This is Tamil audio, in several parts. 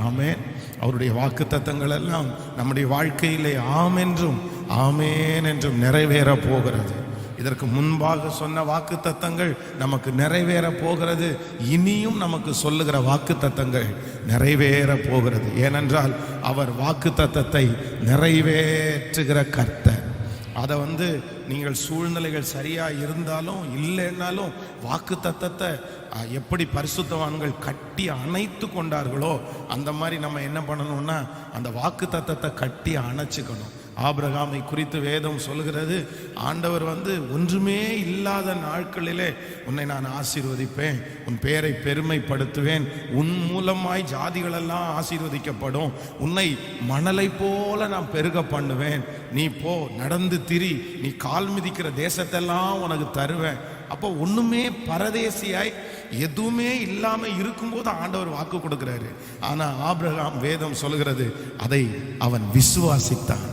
ஆமென். அவருடைய வாக்குத்தத்தங்கள் எல்லாம் நம்முடைய வாழ்க்கையிலே ஆம் என்றும் ஆமேன் என்றும் நிறைவேற போகிறது. இதற்கு முன்பாக சொன்ன வாக்குத்தத்தங்கள் நமக்கு நிறைவேற போகிறது. இனியும் நமக்கு சொல்லுகிற வாக்குத்தத்தங்கள் நிறைவேற போகிறது. ஏனென்றால் அவர் வாக்குத்தத்தத்தை நிறைவேற்றுகிற கர்த்தர். அதை நீங்கள் சூழ்நிலைகள் சரியாக இருந்தாலும் இல்லைன்னாலும் வாக்குத்தத்தத்தை எப்படி பரிசுத்தவான்கள் கட்டி அணைத்து கொண்டார்களோ அந்த மாதிரி நம்ம என்ன பண்ணணும்னா அந்த வாக்குத்தத்தத்தை கட்டி அணைச்சிக்கணும். ஆபிரகாமை குறித்து வேதம் சொல்கிறது, ஆண்டவர் ஒன்றுமே இல்லாத நாட்களிலே உன்னை நான் ஆசீர்வதிப்பேன், உன் பேரை பெருமைப்படுத்துவேன், உன் மூலமாய் ஜாதிகளெல்லாம் ஆசீர்வதிக்கப்படும், உன்னை மணலை போல நான் பெருக பண்ணுவேன், நீ போ நடந்து திரி, நீ கால் மிதிக்கிற தேசத்தெல்லாம் உனக்கு தருவேன். அப்போ ஒண்ணுமே பரதேசியாய் எதுவுமே இல்லாம இருக்கும்போது ஆண்டவர் வாக்கு கொடுக்கிறாரு. ஆனா ஆபிரகாம் வேதம் சொல்கிறது அதை அவன் விசுவாசித்தான்.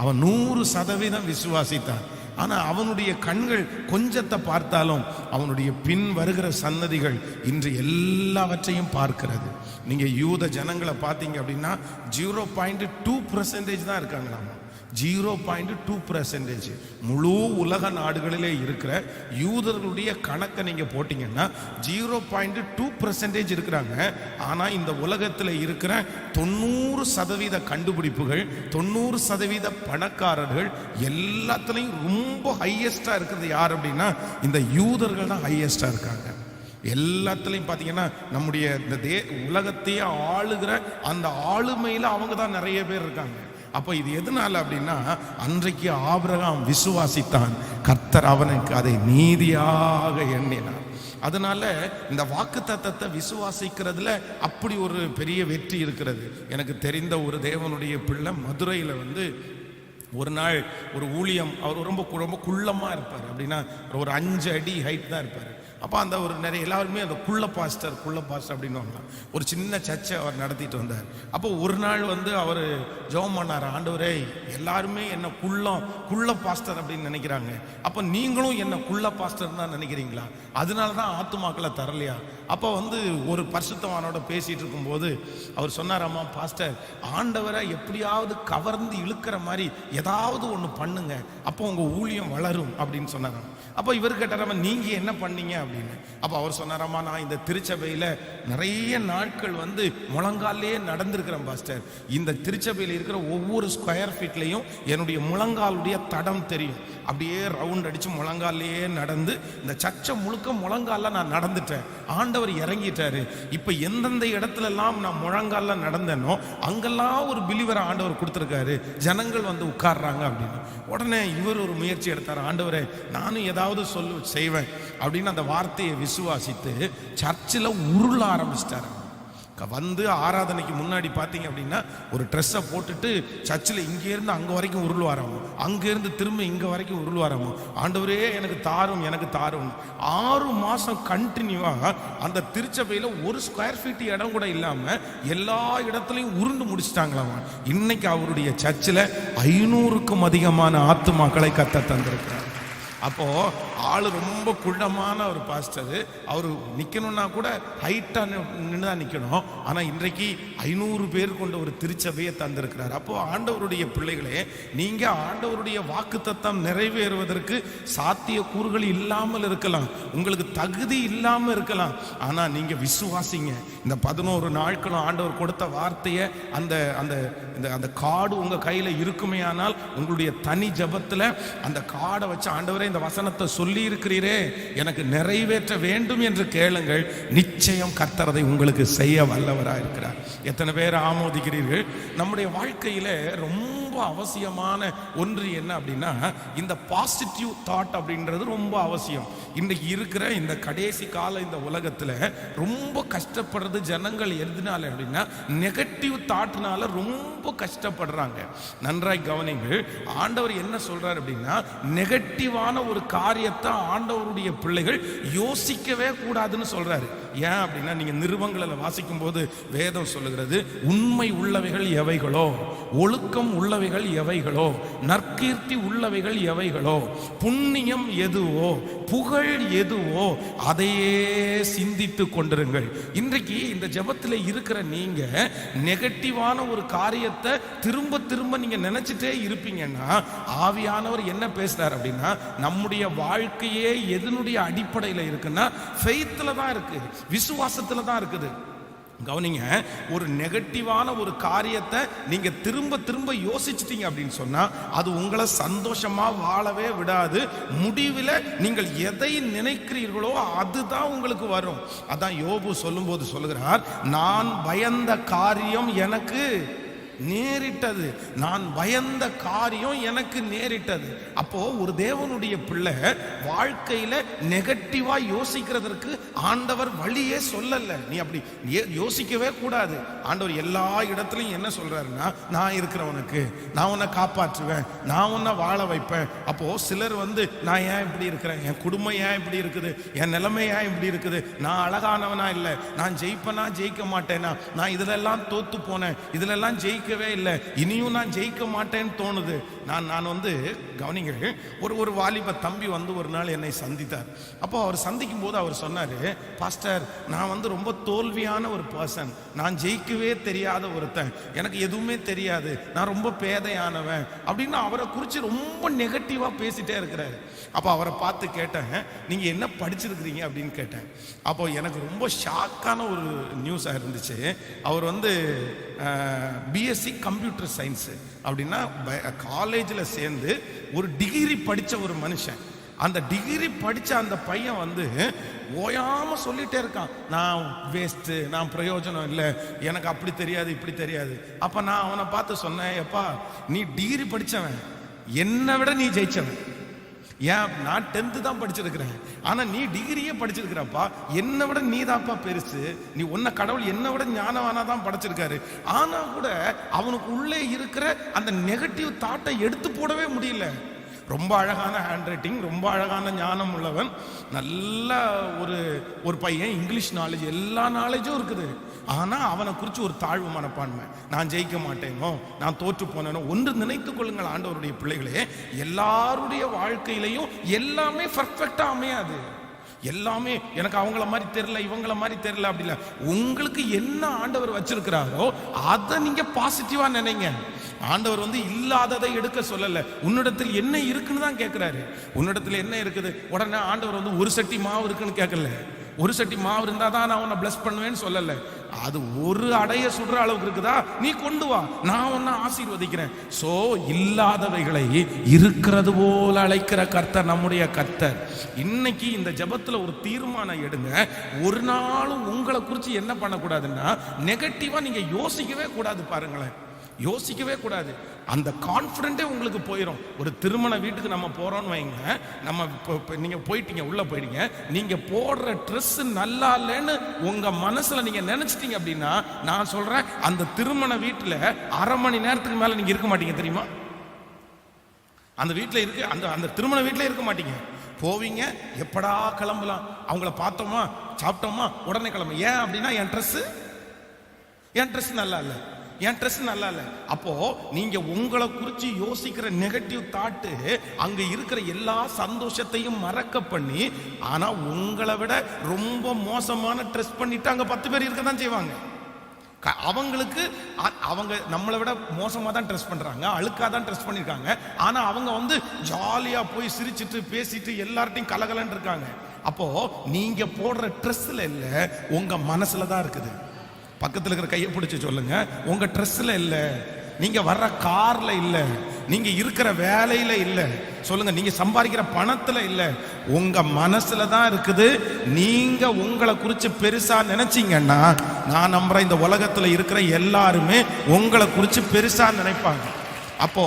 அவன் 100% விசுவாசித்தான். ஆனா அவனுடைய கண்கள் கொஞ்சத்தை பார்த்தாலும் அவனுடைய பின் வருகிற சன்னதிகள் இன்று எல்லாவற்றையும் பார்க்கிறது. நீங்க யூத ஜனங்களை பார்த்தீங்க அப்படின்னா 0.2% தான் இருக்காங்களாம். 0.2%. முழு உலக நாடுகளிலே இருக்கிற யூதர்களுடைய கணக்கை நீங்க போட்டீங்கன்னா 0.2% இருக்கிறாங்க. ஆனா இந்த உலகத்தில் இருக்கிற 90% கண்டுபிடிப்புகள், 90% பணக்காரர்கள் எல்லாத்துலயும் ரொம்ப ஹையஸ்டா இருக்கிறது யார் அப்படின்னா இந்த யூதர்கள் தான் ஹையஸ்டா இருக்காங்க. எல்லாத்துலையும் பார்த்தீங்கன்னா நம்முடைய இந்த உலகத்தையே ஆளுகிற அந்த ஆளுமையில் அவங்க தான் நிறைய பேர் இருக்காங்க. அப்போ இது எதனால அப்படின்னா அன்றைக்கு ஆபிரகாம் விசுவாசித்தான், கர்த்தர் அவனுக்கு அதை நீதியாக எண்ணினார். அதனால இந்த வாக்குத்தத்தத்தை விசுவாசிக்கிறதுல அப்படி ஒரு பெரிய வெற்றி இருக்கிறது. எனக்கு தெரிந்த ஒரு தேவனுடைய பிள்ளை மதுரையில் ஒரு நாள் ஒரு ஊழியம், அவர் ரொம்ப ரொம்ப குள்ளமாக இருப்பார். அப்படின்னா ஒரு 5 அடி ஹைட் தான் இருப்பார். அப்போ அந்த ஒரு நிறைய எல்லாருமே அந்த குள்ள பாஸ்டர் அப்படின்னு ஒரு சின்ன சர்ச்சை அவர் நடத்திட்டு வந்தார். அப்போ ஒரு நாள் அவர் ஜெபம் பண்ணார், ஆண்டவரே எல்லாருமே என்ன குள்ள பாஸ்டர் அப்படின்னு நினைக்கிறாங்க, அப்போ நீங்களும் என்ன குள்ள பாஸ்டர் தான் நினைக்கிறீங்களா, அதனால தான் ஆத்துமாக்களை தரலையா? அப்போ ஒரு பரிசுத்தவானோட பேசிட்டு இருக்கும்போது அவர் சொன்னாராமா, பாஸ்டர் ஆண்டவரை எப்படியாவது கவர்ந்து இழுக்கிற மாதிரி ஏதாவது ஒன்று பண்ணுங்க, அப்போ உங்க ஊழியம் வளரும் அப்படின்னு சொன்னாராம். அப்போ இவர் கேட்டாராமா, நீங்க என்ன பண்ணீங்க அப்படின்னு. அப்போ அவர் சொன்னாராமா, நான் இந்த திருச்சபையில நிறைய நாட்கள் முழங்காலே நடந்திருக்கிறேன் பாஸ்டர். இந்த திருச்சபையில் இருக்கிற ஒவ்வொரு ஸ்கொயர் ஃபீட்லையும் என்னுடைய முழங்காலுடைய தடம் தெரியும். அப்படியே ரவுண்ட் அடிச்சு முழங்காலையே நடந்து இந்த சர்ச்சை முழுக்க முழங்கால நான் நடந்துட்டேன். ஆண்டவர் இறங்கிட்டாரு. இப்ப எந்தெந்த இடத்துல எல்லாம் நான் முழங்கால நடந்தேனோ அங்கெல்லாம் ஒரு பிலிவரை ஆண்டவர் கொடுத்துருக்காரு, ஜனங்கள் உட்கார்றாங்க அப்படின்னு. உடனே இவர் ஒரு முயற்சி எடுத்தார், ஆண்டவரே நானும் ஏதாவது செய்வேன் அப்படின்னு அந்த வார்த்தையை விசுவாசித்து சர்ச்சில் உருள ஆரம்பிச்சிட்டாரு. ஆராதனைக்கு முன்னாடி பார்த்தீங்க அப்படின்னா ஒரு ட்ரெஸ்ஸை போட்டுட்டு சர்ச்சில் இங்கேருந்து அங்கே வரைக்கும் உருள்வாராமோ, அங்கேருந்து திரும்ப இங்கே வரைக்கும் உருள்வாராமோ, ஆண்டவரே எனக்கு தாரும் எனக்கு தாரும். 6 மாதம் கண்டினியூவாக அந்த திருச்சபையில் ஒரு ஸ்கொயர் ஃபீட் இடம் கூட இல்லாமல் எல்லா இடத்துலையும் உருண்டு முடிச்சிட்டாங்களாமா. இன்னைக்கு அவருடைய சர்ச்சில் 500க்கும் அதிகமான ஆத்துமாக்களை கத்த தந்திருக்கிறார். அப்போ ஆளு ரொம்ப குள்ளமான ஒரு பாஸ்டர், அவரு நிக்கணும்னா கூட ஹைட்டா நின்று தான் நிக்கணும். ஆனா இன்றைக்கு 500 பேர் கொண்ட ஒரு திருச்சபையை தந்திருக்கிறார். அப்போ ஆண்டவருடைய பிள்ளைகளே, நீங்க ஆண்டவருடைய வாக்குத்தத்தம் நிறைவேறுவதற்கு சாத்திய கூறுகள் இல்லாமல் இருக்கலாம், உங்களுக்கு தகுதி இல்லாம இருக்கலாம். ஆனா நீங்க விசுவாசிங்க. இந்த 11 நாட்களும் ஆண்டவர் கொடுத்த வார்த்தையை அந்த அந்த அந்த கார்டு உங்க கையில இருக்குமே ஆனால் உங்களுடைய தனி ஜபத்துல அந்த கார்டை வச்சு, ஆண்டவரே இந்த வசனத்தை சொல்லி இருக்கிறீரே எனக்கு நிறைவேற்ற வேண்டும் என்று கேளுங்கள், நிச்சயம் கர்த்தர் அதை உங்களுக்கு செய்ய வல்லவராக இருக்கிறார். எத்தனை பேர் ஆமோதிக்கிறீர்கள்? நம்முடைய வாழ்க்கையில ரொம்ப அவசியமான ஒன்று என்ன அப்படின்னா இந்த பாசிட்டிவ் தாட் அப்படின்றது ரொம்ப அவசியம். இன்றைக்கு இருக்கிற இந்த கடைசி கால இந்த உலகத்துல ரொம்ப கஷ்டப்படுறது ஜனங்கள் எதுனால அப்படின்னா நெகட்டிவ் தாட்னால ரொம்ப கஷ்டப்படுறாங்க. நன்றாய் கவனிங்கள், ஆண்டவர் என்ன சொல்றாரு அப்படின்னா நெகட்டிவான ஒரு காரியத்தை ஆண்டவருடைய பிள்ளைகள் யோசிக்கவே கூடாதுன்னு சொல்றாரு. ஏன் அப்படின்னா நீங்க நிருபங்களில் வாசிக்கும் போது வேதம் சொல்லுகிறது, உண்மை உள்ளவைகள் எவைகளோ, ஒழுக்கம் உள்ளவைகள் எவைகளோ, நற்கீர்த்தி உள்ளவைகள் எவைகளோ, புண்ணியம் எதுவோ, புகழ் எதுவோ அதையே சிந்தித்து கொண்டிருங்கள். இன்றைக்கு இந்த ஜெபத்தில் இருக்கிற நீங்க நெகட்டிவான ஒரு காரியத்தை திரும்ப திரும்ப நீங்க நினைச்சிட்டே இருப்பீங்கன்னா, ஆவியானவர் என்ன பேசுறார் அப்படின்னா, நம்முடைய வாழ்க்கையே எதனுடைய அடிப்படையில் இருக்குன்னா ஃபெய்த்ல தான் இருக்கு, விசுவாசத்துல தான் இருக்குது. கவனிங்க, ஒரு நெகட்டிவான ஒரு காரியத்தை நீங்க திரும்ப திரும்ப யோசிச்சிட்டீங்க அப்படின்னு சொன்னா அது உங்களை சந்தோஷமா வாழவே விடாது. முடிவில் நீங்கள் எதை நினைக்கிறீர்களோ அதுதான் உங்களுக்கு வரும். அதான் யோபு சொல்லும்போது சொல்லுகிறார், நான் பயந்த காரியம் எனக்கு நேரிட்டது, நான் பயந்த காரியம் எனக்கு நேரிட்டது. அப்போ ஒரு தேவனுடைய பிள்ளை வாழ்க்கையில நெகட்டிவா யோசிக்கிறதற்கு ஆண்டவர் வழியே சொல்லல. நீ அப்படி யோசிக்கவே கூடாது. ஆண்டவர் எல்லா இடத்துலையும் என்ன சொல்றாருன்னா, நான் இருக்கிறவனுக்கு நான் உன்னை காப்பாற்றுவேன், நான் உன்னை வாழ வைப்பேன். அப்போ சிலர் நான் ஏன் இப்படி இருக்கிறேன், என் குடும்பம் ஏன் இப்படி இருக்குது, என் நிலைமை ஏன் இப்படி இருக்குது, நான் அழகானவனா இல்லை, நான் ஜெயிப்பனா ஜெயிக்க மாட்டேனா, நான் இதுலெல்லாம் தோத்து போனேன், இதுலெல்லாம் ஜெயிக்கவே இல்லை, இனியும் நான் ஜெயிக்க மாட்டேன்னு தோணுது. நான் கவனிங்க, ஒரு வாலிப தம்பி ஒரு நாள் என்னை சந்தித்தார். அப்போ அவர் சந்திக்கும் போது அவர் சொன்னாரு, பாஸ்டர் நான் ரொம்ப தோல்வியான ஒரு பர்சன், நான் ஜெயிக்கவே தெரியாத ஒருத்தன், எனக்கு எதுவுமே தெரியாது, நான் ரொம்ப பேதையானவன் அப்படின்னு அவரை குறித்து ரொம்ப நெகட்டிவா பேசிட்டே இருக்கிறாரு. அப்போ அவரை பார்த்து கேட்டேன், நீங்க என்ன படிச்சிருக்கிறீங்க அப்படின்னு கேட்டேன். அப்போ எனக்கு ரொம்ப ஷாக்கான ஒரு நியூஸாக இருந்துச்சு. அவர் பிஎஸ்சி கம்ப்யூட்டர் சயின்ஸ் அப்படின்னா காலேஜில் சேர்ந்து ஒரு டிகிரி படித்த ஒரு மனுஷன். அந்த டிகிரி படித்த அந்த பையன் ஓயாம சொல்லிட்டே இருக்கான், நான் வேஸ்ட்டு, நான் பிரயோஜனம் இல்லை, எனக்கு அப்படி தெரியாது இப்படி தெரியாது. அப்போ நான் அவனை பார்த்து சொன்னேன், எப்பா நீ டிகிரி படித்தவன், என்னை விட நீ ஜெயிச்சவன். ஏன், நான் 10th தான் படிச்சிருக்கிறேன், ஆனா நீ டிகிரியே படிச்சிருக்கிறப்பா, என்னை விட நீ தான்ப்பா பெருசு, நீ உன்னை கடவுள் என்னை விட ஞானவானா தான் படைச்சிருக்காரு. ஆனா கூட அவனுக்கு உள்ளே இருக்கிற அந்த நெகட்டிவ் தாட்டை எடுத்து போடவே முடியல. ரொம்ப அழகான ஹேண்ட் ரைட்டிங், ரொம்ப அழகான ஞானம் உள்ளவன், நல்ல ஒரு பையன், இங்கிலீஷ் நாலேஜ், எல்லா நாலேஜும் இருக்குது. ஆனா அவனை குறித்து ஒரு தாழ்வு மனப்பான்மை, நான் ஜெயிக்க மாட்டேனோ, நான் தோற்று போனேனோ. ஒன்று நினைத்துக் கொள்ளுங்கள் ஆண்டவருடைய பிள்ளைகளே, எல்லாருடைய வாழ்க்கையிலையும் எல்லாமே பர்ஃபெக்டா அமையாது. எல்லாமே எனக்கு அவங்கள மாதிரி தெரியல, இவங்கள மாதிரி தெரியல அப்படி இல்லை. உங்களுக்கு என்ன ஆண்டவர் வச்சிருக்கிறாரோ அதை நீங்க பாசிட்டிவா நினைங்க. ஆண்டவர் இல்லாததை எடுக்க சொல்லல, உன்னிடத்தில் என்ன இருக்குன்னு தான் கேட்கிறாரு. உன்னிடத்தில் என்ன இருக்குது, உடனே ஆண்டவர் ஒரு சட்டி மாவு இருக்குன்னு கேட்கல, ஒரு சட்டி மாவு இருந்தா தான் நான் உன்னை பிளஸ் பண்ணுவேன்னு சொல்லல. அது ஒரு அடைய சுடுற அளவுக்கு இருக்குதா, நீ கொண்டு வா, நான் உன்னை ஆசீர்வதிக்கிறேன். சோ இல்லாதவைகளை இருக்கிறது போல அழைக்கிற கர்த்தர் நம்முடைய கர்த்தர். இன்னைக்கு இந்த ஜெபத்துல ஒரு தீர்மானம் எடுங்க. ஒரு நாளும் உங்களை குறித்து என்ன பண்ணக்கூடாதுன்னா நெகட்டிவா நீங்க யோசிக்கவே கூடாது. பாருங்களேன், யோசிக்கவே கூடாது. அந்த கான்ஃபிடென்ட்டே உங்களுக்கு போயிடும். ஒரு திருமண வீட்டுக்கு நம்ம போறோம்னு வைங்க, நம்ம நீங்க போயிட்டீங்க, உள்ள போயிட்டீங்க, நீங்க போடுற ட்ரெஸ் நல்லா இல்லைன்னு உங்க மனசுல நீங்க நினைச்சிட்டீங்க அப்படின்னா, நான் சொல்றேன், அந்த திருமண வீட்டுல 1/2 மணி நேரத்துக்கு மேல நீங்க இருக்க மாட்டீங்க தெரியுமா? அந்த வீட்டுல இருக்கு, அந்த திருமண வீட்டுல இருக்க மாட்டீங்க. போவீங்க, எப்படா கிளம்பலாம், அவங்கள பார்த்தோமா சாப்பிட்டோமா உடனே கிளம்ப. ஏன் அப்படின்னா என் ட்ரெஸ் நல்லா இல்லை, என் ட்ரெஸ் நல்லா இல்லை. அப்போ நீங்க உங்களை குறித்து யோசிக்கிற நெகட்டிவ் தாட்டு அங்க இருக்கிற எல்லா சந்தோஷத்தையும் மறக்க பண்ணி, ஆனா உங்களை விட ரொம்ப மோசமான ட்ரெஸ் பண்ணிட்டு அங்க 10 பேர் இருக்க தான் செய்வாங்க. அவங்களுக்கு அவங்க நம்மளை விட மோசமா தான் ட்ரெஸ் பண்றாங்க, அழுக்கா தான் ட்ரெஸ் பண்ணிருக்காங்க. ஆனா அவங்க ஜாலியா போய் சிரிச்சிட்டு பேசிட்டு எல்லார்ட்டையும் கலகலன்னு இருக்காங்க. அப்போ நீங்க போடுற ட்ரெஸ்ல இல்ல, உங்க மனசுல தான் இருக்குது. பக்கத்தில் இருக்கிற கையை பிடிச்சி சொல்லுங்க, உங்க ட்ரெஸ்ல இல்ல, நீங்க வர்ற கார்ல இல்ல, நீங்க இருக்கிற வேலையில இல்ல, சொல்லுங்க நீங்க சம்பாதிக்கிற பணத்துல இல்ல, உங்க மனசுல தான் இருக்குது. நீங்க உங்களை குறித்து பெருசா நினைச்சீங்கன்னா, நான் நம்புறேன் இந்த உலகத்துல இருக்கிற எல்லாருமே உங்களை குறித்து பெருசா நினைப்பாங்க. அப்போ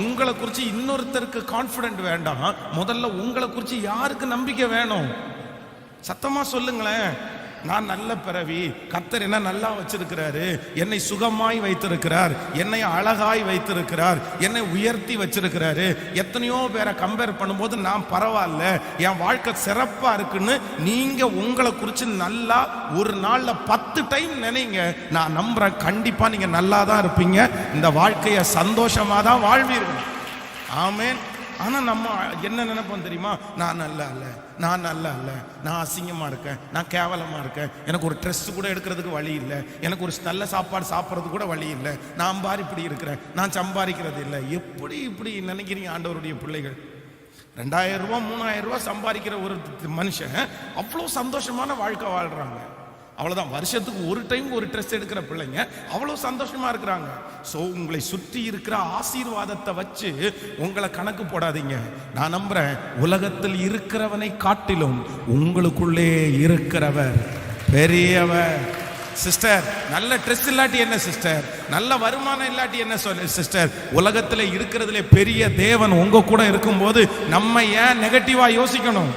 உங்களை குறித்து இன்னொருத்தருக்கு கான்பிடென்ட் வேண்டாம், முதல்ல உங்களை குறித்து யாருக்கு நம்பிக்கை வேணும்? சத்தமா சொல்லுங்களேன். நான் நல்ல பிறவி, கர்த்தர் என்ன நல்லா வச்சிருக்கிறாரு, என்னை சுகமாய் வைத்திருக்கிறார், என்னை அழகாய் வைத்திருக்கிறார், என்னை உயர்த்தி வச்சிருக்கிறாரு. எத்தனையோ பேரை கம்பேர் பண்ணும்போது நான் பரவாயில்ல, என் வாழ்க்கை சிறப்பா இருக்குன்னு நீங்க உங்களை குறித்து நல்லா ஒரு நாள்ல 10 டைம் நினைங்க. நான் நம்புறேன் கண்டிப்பா நீங்க நல்லா தான் இருப்பீங்க, இந்த வாழ்க்கையை சந்தோஷமா தான் வாழ்வீர்கள். ஆமென். ஆனா நம்ம என்ன நினைப்போம் தெரியுமா? நான் நல்லா இல்ல, நான் நல்லா இல்லை, நான் அசிங்கமா இருக்கேன், நான் கேவலமா இருக்கேன், எனக்கு ஒரு ட்ரெஸ் கூட எடுக்கிறதுக்கு வழி இல்லை, எனக்கு ஒரு நல்ல சாப்பாடு சாப்பிட்றது கூட வழி இல்லை, நான் பாரு இப்படி இருக்கிறேன், நான் சம்பாதிக்கிறது இல்லை. எப்படி இப்படி நினைக்கிறீங்க ஆண்டவருடைய பிள்ளைகள்? 2000 ரூபா 3000 ரூபா சம்பாதிக்கிற ஒரு மனுஷன் அவ்வளோ சந்தோஷமான வாழ்க்கை வாழ்றாங்க. அவ்வளோதான், வருஷத்துக்கு ஒரு டைம் ஒரு ட்ரெஸ் எடுக்கிற பிள்ளைங்க அவ்வளோ சந்தோஷமா இருக்கிறாங்க. ஸோ உங்களை சுற்றி இருக்கிற ஆசீர்வாதத்தை வச்சு உங்களை கணக்கு போடாதீங்க. நான் நம்புறேன் உலகத்தில் இருக்கிறவனை காட்டிலும் உங்களுக்குள்ளே இருக்கிறவர் பெரியவர். சிஸ்டர், நல்ல ட்ரெஸ் இல்லாட்டி என்ன சிஸ்டர், நல்ல வருமானம் இல்லாட்டி என்ன சொல்ல சிஸ்டர், உலகத்தில் இருக்கிறதுல பெரிய தேவன் உங்க கூட இருக்கும்போது நம்ம ஏன் நெகட்டிவா யோசிக்கணும்?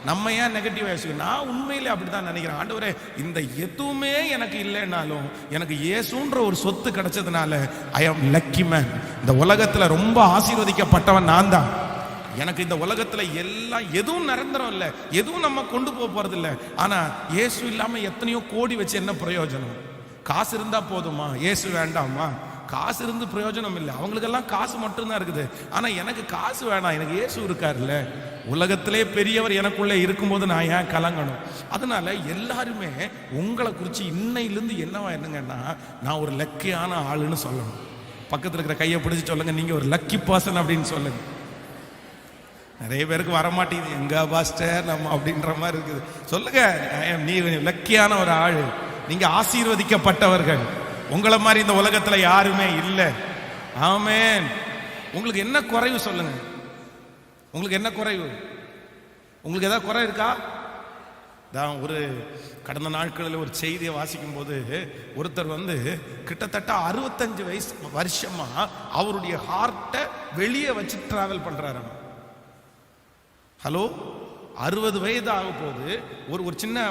நம்ம ஏன் நெகட்டிவா யோசிக்கணும்? நான் உண்மையிலே அப்படிதான் நினைக்கிறேன். ஆண்டவரே, இந்த எதுவுமே எனக்கு இல்லைன்னாலும் எனக்கு இயேசுன்ற ஒரு சொத்து கிடைச்சதுனால ஐ ஆம் லக்கி மேன். இந்த உலகத்துல ரொம்ப ஆசீர்வதிக்கப்பட்டவன் நான் தான். எனக்கு இந்த உலகத்துல எல்லாம் எதுவும் நிரந்தரம் இல்லை, எதுவும் நம்ம கொண்டு போறது இல்லை. ஆனா இயேசு இல்லாம எத்தனையோ கோடி வச்சு என்ன பிரயோஜனம்? காசு இருந்தா போதுமா? இயேசு வேண்டாமா? காசு இருந்து பிரயோஜனம் இல்லை. அவங்களுக்கெல்லாம் காசு மட்டும்தான் இருக்குது. ஆனா எனக்கு காசு வேணாம், எனக்கு இயேசு இருக்காருல்ல. உலகத்திலே பெரியவர் எனக்குள்ளே இருக்கும்போது நான் ஏன் கலங்கணும்? அதனால எல்லாருமே உங்களை குறித்து இன்னையிலிருந்து என்னவா என்னங்கன்னா, நான் ஒரு லக்கியான ஆளுன்னு சொல்லணும். பக்கத்தில் இருக்கிற கையை பிடிச்சி சொல்லுங்க, நீங்க ஒரு லக்கி பர்சன் அப்படின்னு சொல்லுங்க. நிறைய பேருக்கு வரமாட்டேங்குது, எங்க பாஸ்டர் நம்ம அப்படின்ற மாதிரி இருக்குது. சொல்லுங்க, நீ லக்கியான ஒரு ஆள், நீங்க ஆசீர்வதிக்கப்பட்டவர்கள். உங்களை மாதிரி இந்த உலகத்துல யாருமே இல்லை. ஆமென். உங்களுக்கு என்ன குறைவு சொல்லுங்க? உங்களுக்கு என்ன குறைவு? உங்களுக்கு ஏதாவது குறை இருக்கா? தான் ஒரு கடந்த நாட்களில் ஒரு செய்தியை வாசிக்கும் போது ஒருத்தர் கிட்டத்தட்ட 65 வருஷமா அவருடைய ஹார்ட்டை வெளியே வச்சு டிராவல் பண்றாரு. ஹலோ, 60 வயது ஆக போது ஒரு சின்ன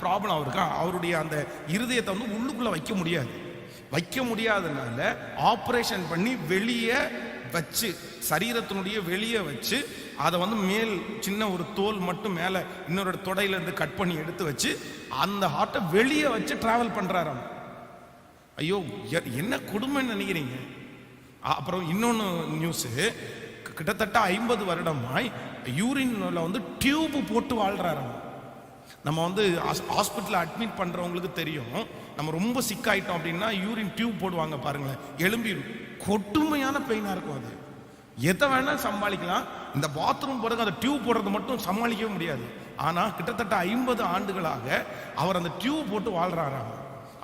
ப்ராப்ளம் அவருக்கு. அவருடைய அந்த இருதயத்தை உள்ளுக்குள்ள வைக்க முடியாதனால ஆப்ரேஷன் பண்ணி வெளியே வச்சு, சரீரத்தினுடைய வெளியே வச்சு, அதை மேல் சின்ன ஒரு தோல் மட்டும் மேலே இன்னொரு தொடையில இருந்து கட் பண்ணி எடுத்து வச்சு அந்த ஹார்ட்டை வெளியே வச்சு டிராவல் பண்றாராம். ஐயோ, என்ன கொடுமைன்னு நினைக்கிறீங்க? அப்புறம் இன்னொன்று நியூஸ், கிட்டத்தட்ட 50 வருடமாய் யூரின்ல டியூப் போட்டு வாழ்றாராம். நம்ம ஹாஸ்பிட்டலில் அட்மிட் பண்றவங்களுக்கு தெரியும், நம்ம ரொம்ப சிக் ஆயிட்டோம் அப்படின்னா யூரின் டியூப் போடுவாங்க பாருங்களேன், எலும்பிடும். கொடுமையான பெயினா இருக்கும். அது எதை வேணா சமாளிக்கலாம், இந்த பாத்ரூம் போறது அந்த டியூப் போடுறது மட்டும் சமாளிக்கவே முடியாது. ஆனா கிட்டத்தட்ட 50 ஆண்டுகளாக அவர் அந்த டியூப் போட்டு வாழ்றாராம்.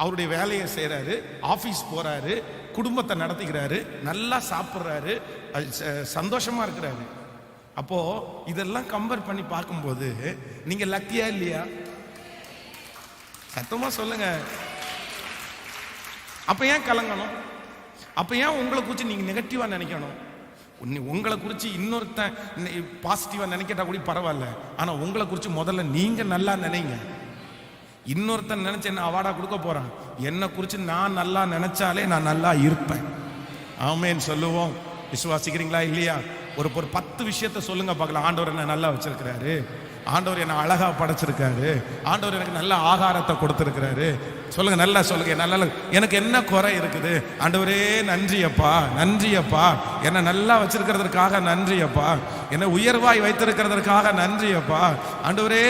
அவருடைய வேலையை செய்யறாரு, ஆபீஸ் போறாரு, குடும்பத்தை நடத்திக்கிறாரு, நல்லா சாப்பிட்றாரு, சந்தோஷமா இருக்கிறாரு. அப்போ இதெல்லாம் கம்பேர் பண்ணி பார்க்கும்போது நீங்க லக்கியா இல்லையா? சத்தமா சொல்லுங்க. அப்ப ஏன் கலங்கணும்? அப்ப ஏன் உங்களை குறித்து நீங்க நெகட்டிவா நினைக்கணும்? உங்களை குறித்து இன்னொருத்தன் பாசிட்டிவா நினைக்கிட்டா கூட பரவாயில்ல, ஆனா உங்களை குறித்து முதல்ல நீங்க நல்லா நினைங்க. இன்னொருத்தன் நினைச்சு என்ன அவார்டா கொடுக்க போறான்? என்னை குறித்து நான் நல்லா நினைச்சாலே நான் நல்லா இருப்பேன். ஆமென் சொல்லுவோம். விசுவாசிக்கிறீங்களா இல்லையா? ஒரு 10 விஷயத்த சொல்லுங்க பார்க்கலாம். ஆண்டவர் என்ன நல்லா வச்சிருக்கிறாரு, ஆண்டவர் என்ன அழகா படைச்சிருக்காரு, ஆண்டவர் எனக்கு நல்ல ஆகாரத்தை கொடுத்திருக்கிறாரு. சொல்லுங்க, நல்லா சொல்லுங்க. நல்ல எனக்கு என்ன குறை இருக்குது? ஆண்டவரே நன்றி அப்பா, நன்றி அப்பா, என்னை நல்லா வச்சிருக்கிறதுக்காக நன்றி அப்பா, என்னை உயர்வாய் வைத்திருக்கிறதுக்காக நன்றி அப்பா, ஆண்டவரே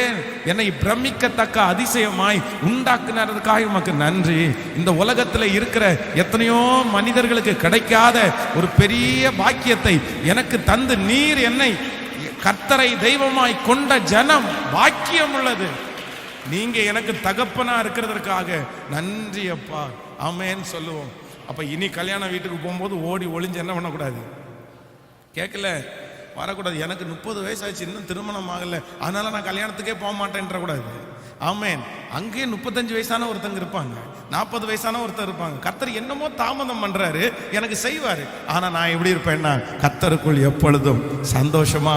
என்னை பிரமிக்கத்தக்க அதிசயமாய் உண்டாக்குனதுக்காக உமக்கு நன்றி. இந்த உலகத்தில் இருக்கிற எத்தனையோ மனிதர்களுக்கு கிடைக்காத ஒரு பெரிய பாக்கியத்தை எனக்கு தந்து நீர் என்னை கர்த்தரை தெய்வமாய் கொண்ட ஜனம் பாக்கியம் உள்ளது. நீங்க எனக்கு தகப்பனா இருக்கிறதற்காக நன்றி அப்பா. ஆமென் சொல்லுவோம். அப்ப இனி கல்யாண வீட்டுக்கு போகும்போது ஓடி ஒளிஞ்சு என்ன பண்ணக்கூடாது? கேட்கல வரக்கூடாது. எனக்கு 30 வயசு ஆச்சு, இன்னும் திருமணம் ஆகல, அதனால நான் கல்யாணத்துக்கே போக மாட்டேன்ற கூடாது. ஆமென். அங்கே 35 வயசான ஒருத்தங்க இருப்பாங்க, 40 வயசான ஒருத்தர் இருப்பாங்க. கர்த்தர் என்னமோ தாமதம் பண்றாரு, எனக்கு செய்வாரு. ஆனா நான் எப்படி இருப்பேன்னா கர்த்தருக்குள் எப்பொழுதும் சந்தோஷமா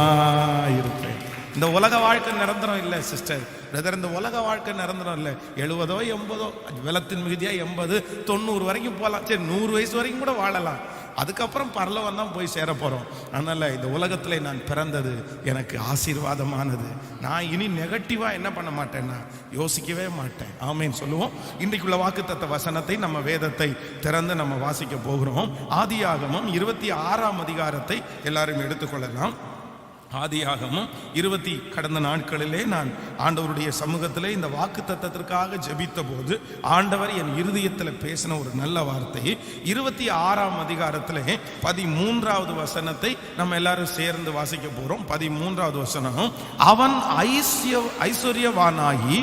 இருப்பேன். இந்த உலக வாழ்க்கை நிரந்தரம் இல்லை சிஸ்டர், பிரதர். இந்த உலக வாழ்க்கை நிரந்தரம் இல்லை. 70ஓ 80ஓ, வெள்ளத்தின் மிகுதியா 80 90 வரைக்கும் போகலாம். சரி, 100 வயசு வரைக்கும் கூட வாழலாம். அதுக்கப்புறம் பரலோகம் தான் போய் சேர போறோம். அதனால இந்த உலகத்துல நான் பிறந்தது எனக்கு ஆசீர்வாதமானது. நான் இனி நெகட்டிவா என்ன பண்ண மாட்டேன்னா யோசிக்கவே மாட்டேன். ஆமேன் சொல்லுவோம். இன்றைக்குள்ள வாக்குத்தத்த வசனத்தை நம்ம வேதத்தை திறந்து நம்ம வாசிக்க போகிறோம். ஆதியாகமம் 26ஆம் அதிகாரத்தை எல்லாரும் எடுத்துக்கொள்ளலாம். ஆதியாகமம் 20 கடந்த நாட்களிலே நான் ஆண்டவருடைய சமூகத்திலே இந்த வாக்கு தத்தத்திற்காக ஜெபித்த போது ஆண்டவர் என் இருதயத்தில் பேசின ஒரு நல்ல வார்த்தை. 26ஆம் அதிகாரத்திலே 13வது வசனத்தை நம்ம எல்லாரும் சேர்ந்து வாசிக்க போறோம். 13வது வசனம், அவன் ஐஸ்வர்யவானாகி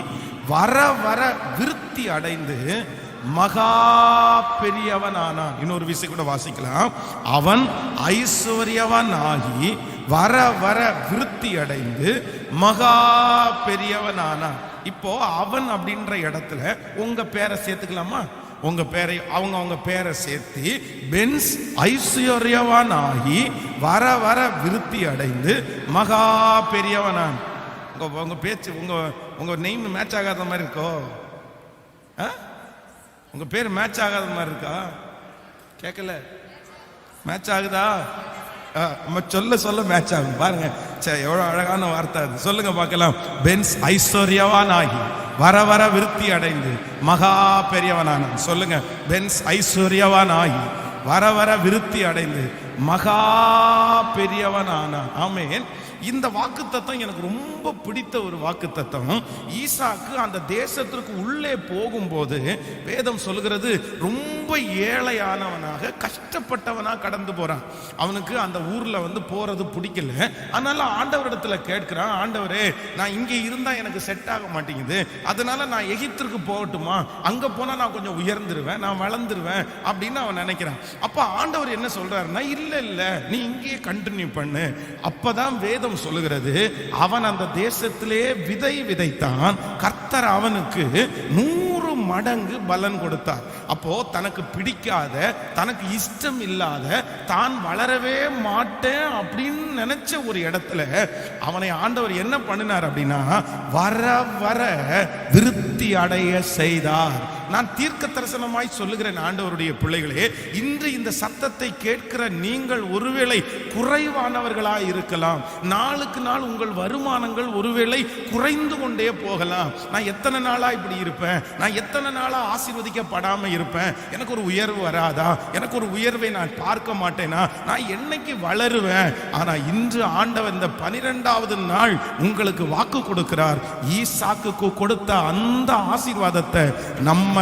வர வர விருத்தி அடைந்து மகா பெரியவனானான். இன்னொரு விஷயம் கூட வாசிக்கலாம். அவன் ஐஸ்வர்யவனாகி வர வர விருத்தி அடைந்து மகா பெரியவனானான். இப்போ அவன் அப்படின்ற இடத்துல உங்க பேரை சேர்த்துக்கலாமா? உங்க பேரை அவங்க பேரை சேர்த்து பென்ஸ் ஐஸ்வர்யவனாகி வர வர விருத்தி அடைந்து மகா பெரியவனான். உங்க பேச்சு உங்க நெய்ம் மேட்ச் ஆகாத மாதிரி இருக்கோ? உங்க பேர் மேட்ச் ஆகாத மாதிரி இருக்கா? கேட்கல, மேட்ச் ஆகுதா? சொல்ல மேட்ச் ஆகும். பாருங்க, எவ்வளவு அழகான வார்த்தை அது. சொல்லுங்க பார்க்கலாம். பென்ஸ் ஐஸ்வர்யவானாகி வர வர விருத்தி அடைந்து மகா பெரியவனான. சொல்லுங்க, பென்ஸ் ஐஸ்வர்யவானாகி வர வர விருத்தி அடைந்து மகா பெரியவனான. ஆமென். இந்த வாக்குத்தத்தம் எனக்கு ரொம்ப பிடித்த ஒரு வாக்குத்தத்தம். ஈசாக்கு அந்த தேசத்திற்கு உள்ளே போகும்போது வேதம் சொல்லுகிறது ரொம்ப ஏழையானவனாக கஷ்டப்பட்டவனா கடந்து போறான். அவனுக்கு அந்த ஊர்ல போறது பிடிக்கல. அதனால ஆண்டவரிடத்துல கேட்கிறான், ஆண்டவரே நான் இங்க இருந்தா எனக்கு செட் ஆக மாட்டேங்குது, அதனால நான் எகிப்திற்கு போகட்டுமா? அங்க போனா நான் கொஞ்சம் உயர்ந்துருவேன், நான் வளர்ந்துருவேன் அப்படின்னு அவன் நினைக்கிறான். அப்ப ஆண்டவர் என்ன சொல்றாருன்னா, இல்ல நீ இங்கேயே கண்டினியூ பண்ணு. அப்பதான் வேதம் சொல்லுகிறது, அவன் அந்த தேசத்திலே விதை விதைத்தான், கர்த்தர் அவனுக்கு 100 மடங்கு பலன் கொடுத்தார். அப்போ தனக்கு பிடிக்காத, தனக்கு இஷ்டம் இல்லாத, தான் வளரவே மாட்டேன் அப்படின்னு நினைச்ச ஒரு இடத்துல அவனை ஆண்டவர் என்ன பண்ணினார் அப்படின்னா, வர வர விருத்தி அடைய செய்தார். நான் தீர்க்க தரிசனமாய் சொல்லுகிறேன் ஆண்டவருடைய பிள்ளைகளே, இன்று இந்த சத்தத்தை கேட்கிற நீங்கள் ஒருவேளை குறைவானவர்களாய் இருக்கலாம். நாளுக்கு நாள் உங்கள் வருமானங்கள் ஒருவேளை குறைந்து கொண்டே போகலாம். நான் எத்தனை நாளா இப்படி இருப்பேன், நான் எத்தனை நாளா ஆசீர்வதிக்கப்படாம இருப்பேன், எனக்கு ஒரு உயர்வு வராதா, எனக்கு ஒரு உயர்வை நான் பார்க்க மாட்டேனா, நான் என்னைக்கு வளருவேன்? ஆனா இன்று ஆண்டவர் இந்த 12வது நாள் உங்களுக்கு வாக்கு கொடுக்கிறார். ஈசாக்குக்கு கொடுத்த அந்த ஆசீர்வாதத்தை நம்ம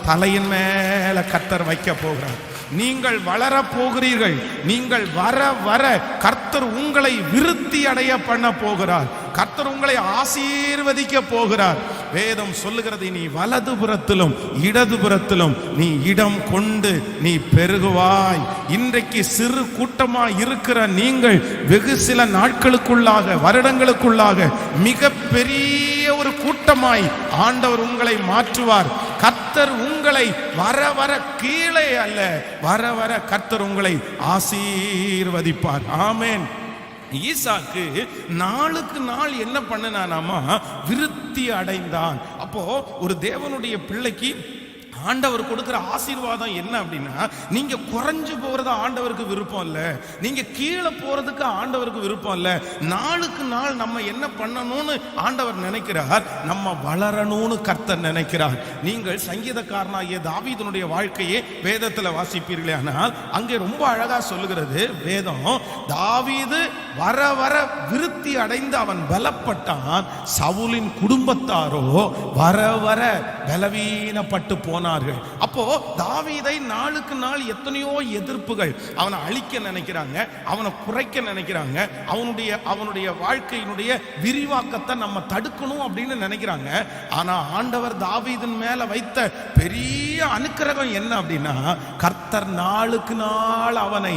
தலையின் மேல கர்த்தர் வைக்க போகிறார். நீங்கள் வளர போகிறீர்கள். நீங்கள் வர வர கர்த்தர் உங்களை விருத்தி அடைய பண்ண போகிறார். கர்த்தர் உங்களை ஆசீர்வதிக்க போகிறார். வேதம் சொல்லுகிறது, நீ வலதுபுறத்திலும் இடதுபுறத்திலும் நீ இடம் கொண்டு நீ பெருகுவாய். இன்றைக்கு சிறு கூட்டமாய் இருக்கிற நீங்கள் வெகு சில நாட்களுக்குள்ளாக, வருடங்களுக்குள்ளாக மிக பெரிய ஒரு கூட்டமாய் ஆண்டவர் உங்களை மாற்றுவார். கர்த்தர் உங்களை வர வர கீழே அல்ல, வர வர கர்த்தர் உங்களை ஆசீர்வதிப்பார். ஆமென். ஈசாக்கு நாளுக்கு நாள் என்ன பண்ணனாமா, விருத்தி அடைந்தான். அப்போ ஒரு தேவனுடைய பிள்ளைக்கு ஆண்டவர் கொடுக்கிற ஆசீர்வாதம் என்ன அப்படின்னா, நீங்க குறைஞ்சு போறது ஆண்டவருக்கு விருப்பம் இல்ல, நீங்க கீழே போறதுக்கு ஆண்டவருக்கு விருப்பம் இல்ல. நாளுக்கு நாள் நம்ம என்ன பண்ணணும்னு ஆண்டவர் நினைக்கிறார், நம்ம வளரணும்னு கர்த்தர் நினைக்கிறார். நீங்கள் சங்கீதக்காரனாகிய தாவீதுனுடைய வாழ்க்கையை வேதத்துல வாசிப்பீர்களே, ஆனால் அங்கே ரொம்ப அழகா சொல்லுகிறது வேதம், தாவீது வர வர விருத்தி அடைந்து அவன் பலப்பட்டான், சவுலின் குடும்பத்தாரோ வர வர பலவீனப்பட்டு போனார்கள். அப்போ தாவீதை நாளுக்கு நாள் எத்தனையோ எதிர்ப்புகள் அவனை அழிக்க நினைக்கிறாங்க, அவனை குறைக்க நினைக்கிறாங்க, அவனுடைய வாழ்க்கையினுடைய விரிவாக்கத்தை நம்ம தடுக்கணும் அப்படின்னு நினைக்கிறாங்க. ஆனா ஆண்டவர் தாவீதின் மேல வைத்த பெரிய அனுக்கிரகம் என்ன அப்படின்னா, கர்த்தர் நாளுக்கு நாள் அவனை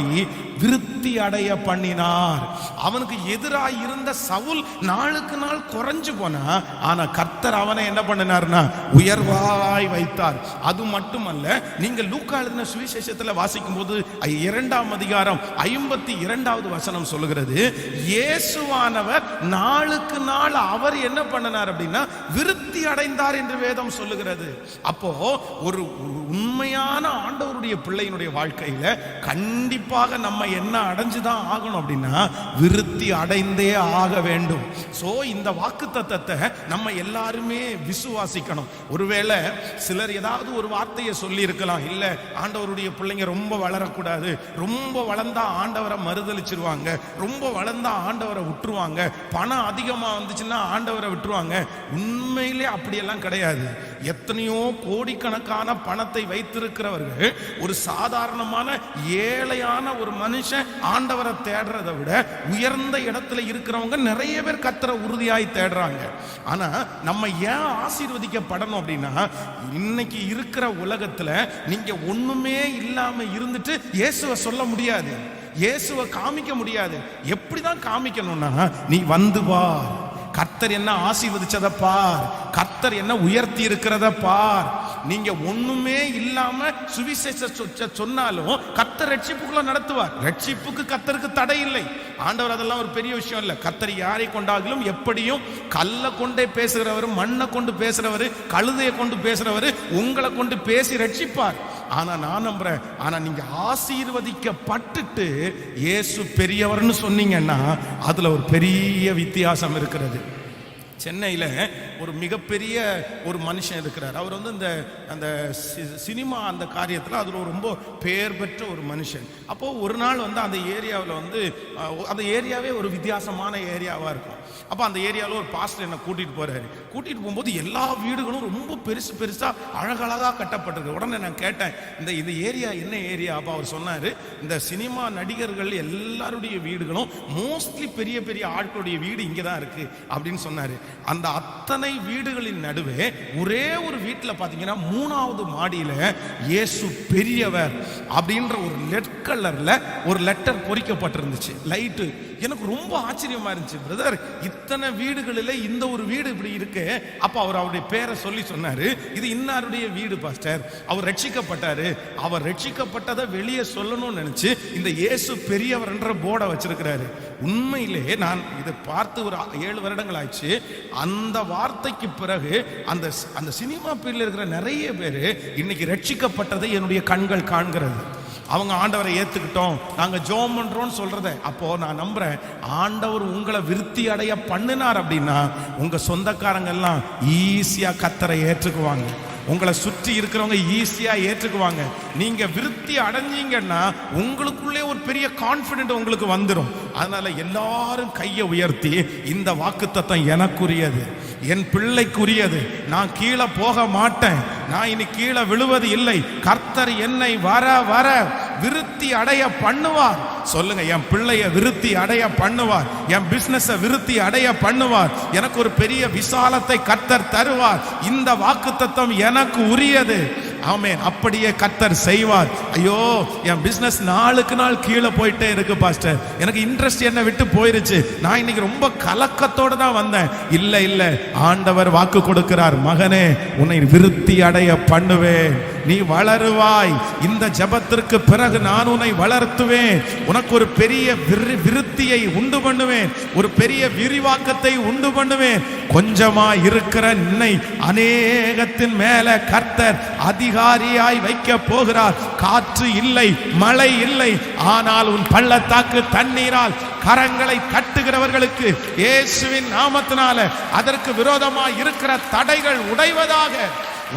விருத்தி அடைய பண்ணினார். அவனுக்கு எதிராக இருந்த சவுல் நாளுக்கு நாள் குறைஞ்சு போனா, ஆனா கர்த்தர் அவனை என்ன பண்ணினார்னா உயர்வாய் வைத்தார். அது மட்டுமல்ல, நீங்க லூக்கா எழுதின சுவிசேஷத்துல வாசிக்கும் போது 2ஆம் அதிகாரம் 52வது வசனம் சொல்லுகிறது, இயேசுவானவர் நாளுக்கு நாள் அவர் என்ன பண்ணினார் அப்படின்னா விருத்தி அடைந்தார் என்று வேதம் சொல்லுகிறது. அப்போ ஒரு உண்மையான ஆண்டவருடைய பிள்ளையினுடைய வாழ்க்கையில கண்டிப்பாக நம்ம என்ன அடைஞ்சுதான் ஆகணும் அப்படின்னா விருத்தி அடைந்தே ஆக வேண்டும். சோ இந்த வாக்குத்தத்தத்தை நம்ம எல்லாருமே விசுவாசிக்கணும். ஒருவேளை சிலர் ஏதாவது ஒரு வார்த்தையை சொல்லி இருக்கலாம், இல்ல ஆண்டவருடைய பிள்ளைங்க ரொம்ப வளரக்கூடாது, ரொம்ப வளர்ந்தா ஆண்டவரை மறுதலிச்சிருவாங்க, ரொம்ப வளர்ந்தா ஆண்டவரை விட்டுருவாங்க, பணம் அதிகமா வந்துச்சுன்னா ஆண்டவரை விட்டுருவாங்க. உண்மையிலே அப்படியெல்லாம் கிடையாது. எத்தனையோ கோடிக்கணக்கான பணத்தை வைத்திருக்கிறவர்கள் ஒரு சாதாரணமான ஏழையான ஒரு மனுஷன் ஆண்டவரை தேடுறதை விட உயர்ந்த இடத்துல இருக்கிறவங்க நிறைய பேர் கர்த்தரை உறுதியாய் தேடுறாங்க. ஆனா நம்ம ஏன் ஆசீர்வதிக்கப்படணும் அப்படின்னா, இன்னைக்கு இருக்கிற உலகத்துல நீங்க ஒண்ணுமே இல்லாம இருந்துட்டு இயேசுவை சொல்ல முடியாது, இயேசுவை காமிக்க முடியாது. எப்படிதான் காமிக்கணும்னா, நீ வந்து பார், கர்த்தர் என்ன ஆசீர்வதிச்சத பார், கர்த்தர் என்ன உயர்த்தி இருக்கிறத பார். நீங்க ஒண்ணுமே இல்லாம சுவிசேஷ சொன்னாலும் கர்த்தர் ரட்சிப்புக்குள்ள நடத்துவார். ரட்சிப்புக்கு கர்த்தருக்கு தடை இல்லை. ஆண்டவர் அதெல்லாம் ஒரு பெரிய விஷயம் இல்ல. கர்த்தர் யாரை கொண்டாலும் எப்படியும் கல்லை கொண்டே பேசுகிறவர், மண்ணை கொண்டு பேசுறவர், கழுதையை கொண்டு பேசுறவர் உங்களை கொண்டு பேசி ரட்சிப்பார். ஆனா நான் நம்புறேன், ஆனா நீங்க ஆசீர்வதிக்கப்பட்டுட்டு இயேசு பெரியவர்னு சொன்னீங்கன்னா அதுல ஒரு பெரிய வித்தியாசம் இருக்கிறது. சென்னையில் ஒரு மிகப்பெரிய ஒரு மனுஷன் இருக்கிறார். அவர் வந்து அந்த சினிமா அந்த காரியத்தில் அதில் ரொம்ப பெயர் பெற்ற ஒரு மனுஷன். அப்போது ஒரு நாள் வந்து அந்த ஏரியாவில் வந்து அந்த ஏரியாவே ஒரு வித்தியாசமான ஏரியாவாக இருக்கும். அப்போ அந்த ஏரியாவில் ஒரு பாஸ்டர் என்னை கூட்டிகிட்டு போகிறாரு. கூட்டிகிட்டு போகும்போது எல்லா வீடுகளும் ரொம்ப பெருசாக அழகழகாக கட்டப்பட்டிருக்கு. உடனே நான் கேட்டேன், இந்த ஏரியா என்ன ஏரியா? அப்போ அவர் சொன்னார், இந்த சினிமா நடிகர்கள் எல்லாருடைய வீடுகளும் மோஸ்ட்லி பெரிய பெரிய ஆட்களுடைய வீடு இங்கே தான் இருக்குது அப்படின்னு சொன்னார். அந்த அத்தனை வீடுகளின் நடுவே ஒரே ஒரு வீட்டில் பார்த்தீங்கன்னா 3வது மாடியில் இயேசு பெரியவர் அப்படின்ற ஒரு ரெட் கலர்ல ஒரு லெட்டர் பொறிக்கப்பட்டிருந்துச்சு, லைட்டு. எனக்கு ரொம்ப ஆச்சரியமா இருந்துச்சு. பிரதர், இத்தனை வீடுகளில் இந்த ஒரு வீடு இப்படி இருக்கு. அப்ப அவர் அவருடைய பேரை சொல்லி சொன்னாரு, இது இன்னாருடைய வீடு பாஸ்டர், அவர் ரட்சிக்கப்பட்டாரு, அவர் ரட்சிக்கப்பட்டதை வெளியே சொல்லணும்னு நினைச்சு இந்த இயேசு பெரியவர் என்ற போர்டை வச்சிருக்கிறாரு. உண்மையிலே நான் இதை பார்த்து ஒரு 7 வருடங்கள் ஆயிடுச்சு. அந்த வார்த்தைக்கு பிறகு அந்த சினிமா பீரியட்ல இருக்கிற நிறைய பேர் இன்னைக்கு ரட்சிக்கப்பட்டதை என்னுடைய கண்கள் காண்கிறது. அவங்க ஆண்டவரை ஏத்துக்கிட்டோம், நாங்க ஜெபம் பண்றோம்னு சொல்றத. அப்போ நான் நம்புறேன், ஆண்டவர் உங்களை விருத்தி அடைய பண்ணினார் அப்படின்னா உங்க சொந்தக்காரங்க எல்லாம் ஈஸியா கர்த்தரை ஏற்றுக்குவாங்க, உங்களை சுற்றி இருக்கிறவங்க ஈஸியா ஏற்றுக்குவாங்க. நீங்க விருத்தி அடைஞ்சீங்கன்னா உங்களுக்குள்ளே ஒரு பெரிய கான்பிடென்ட் உங்களுக்கு வந்துடும். அதனால எல்லாரும் கையை உயர்த்தி, இந்த வாக்குத்தத்தம் எனக்குரியது, என் பிள்ளைக்குரியது, நான் கீழே போக மாட்டேன், நான் இனி கீழே விழுவது இல்லை, கர்த்தர் என்னை வர வர விருத்தி அடைய பண்ணுவார். சொல்லுங்க, என் பிள்ளைய விருத்தி அடைய பண்ணுவார், என் பிசினஸ் விருத்தி அடைய பண்ணுவார், எனக்கு ஒரு பெரிய விசாலத்தை கர்த்தர் தருவார். இந்த வாக்குத்தத்தம் எனக்கு உரியது. ஆமென். அப்படியே கர்த்தர் செய்வார். ஐயோ, என் பிசினஸ் நாளுக்கு நாள் கீழே போயிட்டே இருக்கு பாஸ்டர், எனக்கு இன்ட்ரெஸ்ட் என்ன விட்டு போயிருச்சு, நான் இன்னைக்கு ரொம்ப கலக்கத்தோடு தான் வந்தேன். இல்ல, ஆண்டவர் வாக்கு கொடுக்கிறார், மகனே உன்னை விருத்தி அடைய பண்ணுவேன், நீ வளருவாய், இந்த ஜெபத்திற்கு பிறகு நான் உன்னை வளர்த்துவேன், உனக்கு ஒரு பெரிய விருத்தியை உண்டு பண்ணுவேன், ஒரு பெரிய விரிவாக்கத்தை உண்டு பண்ணுவேன். கொஞ்சமா இருக்கிற என்னை அநேகத்தின் மேல கர்த்தர் அதிகாரியாய் வைக்க போகிறார். காற்று இல்லை, மழை இல்லை, ஆனால் உன் பள்ளத்தாக்கு தண்ணீரால் கரங்களை கட்டுகிறவர்களுக்கு இயேசுவின் நாமத்தினால அதற்கு விரோதமாய் இருக்கிற தடைகள்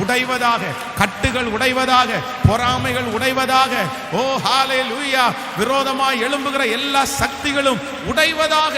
உடைவதாக, கட்டுகள் உடைவதாக, பொறாமைகள் உடைவதாக. ஓ ஹalleluya! விரோதமாய் எழும்புகிற எல்லா சக்திகளும் உடைவதாக.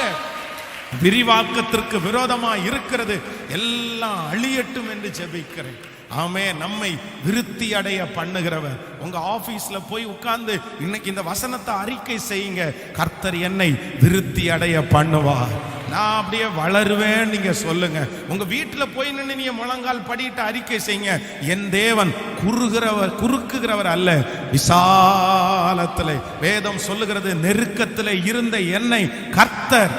விரிவாக்கத்திற்கு விரோதமாய் இருக்கிறது எல்லாம் அழியட்டும் என்று ஜெபிக்கிறேன். ஆமே. நம்மை விருத்தி அடைய பண்ணுகிறவர். உங்க ஆபீஸ்ல போய் உட்கார்ந்து இன்னைக்கு இந்த வசனத்தை அறிக்கை செய்யுங்க, கர்த்தர் என்னை விருத்தி அடைய பண்ணுவார். நான் அப்படியே வளருவேன் நீங்க சொல்லுங்க. உங்க வீட்டுல போய் நின்று நீங்க முழங்கால் படிட்டு அறிக்கை செய்யுங்க, என் தேவன் குறுக்குகிறவர் அல்ல, விசாலத்திலே, வேதம் சொல்லுகிறது, நெருக்கத்திலே இருந்த என்னை கர்த்தர்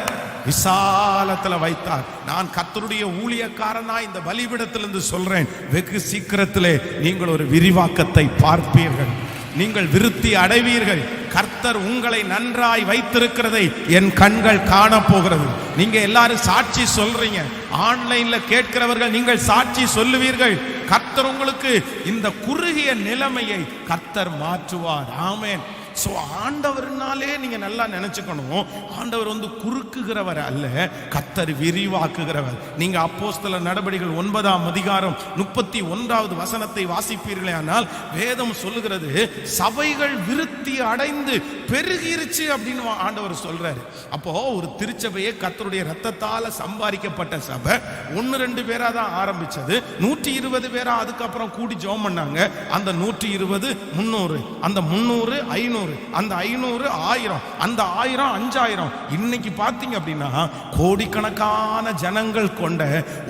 விசாலத்துல வைத்தார். நான் கர்த்தருடைய ஊழியக்காரனா இந்த பலிபீடத்திலிருந்து சொல்றேன், வெகு சீக்கிரத்திலே நீங்கள் ஒரு விரிவாக்கத்தை பார்ப்பீர்கள், நீங்கள் விருத்தி அடைவீர்கள். கர்த்தர் உங்களை நன்றாய் வைத்திருக்கிறதை என் கண்கள் காண போகிறது. நீங்க எல்லாரும் சாட்சி சொல்றீங்க, ஆன்லைன்ல கேட்கிறவர்கள் நீங்கள் சாட்சி சொல்லுவீர்கள். கர்த்தர் உங்களுக்கு இந்த குறுகிய நிலைமையை கர்த்தர் மாற்றுவார். ஆமென். சோ ஆண்டவர்னாலே நீங்க நல்லா நினைச்சுக்கணும், ஆண்டவர் குறுக்குகிறவர் அல்ல, கர்த்தர் விரிவாக்குகிறவர். நீங்க அப்போஸ்தலர் நடபடிகள் 9ஆம் அதிகாரம் 31வது வசனத்தை வாசிப்பீர்களே ஆனால் வேதம் சொல்லுகிறது, சபைகள் விருத்தி அடைந்து பெருகிருச்சு அப்படின்னு ஆண்டவர் சொல்றாரு. அப்போ ஒரு திருச்சபையை கர்த்தருடைய ரத்தத்தால சம்பாதிக்கப்பட்ட சபை 1-2 பேரா தான் ஆரம்பிச்சது. 120 பேரா அதுக்கப்புறம் கூடி ஜெபம் பண்ணாங்க. அந்த 120 300, அந்த 300 500, அந்த 500 1000, அந்த 1000 5000. இன்னைக்கு பாத்தீங்க அப்படின்னா கோடிக்கணக்கான ஜனங்கள் கொண்ட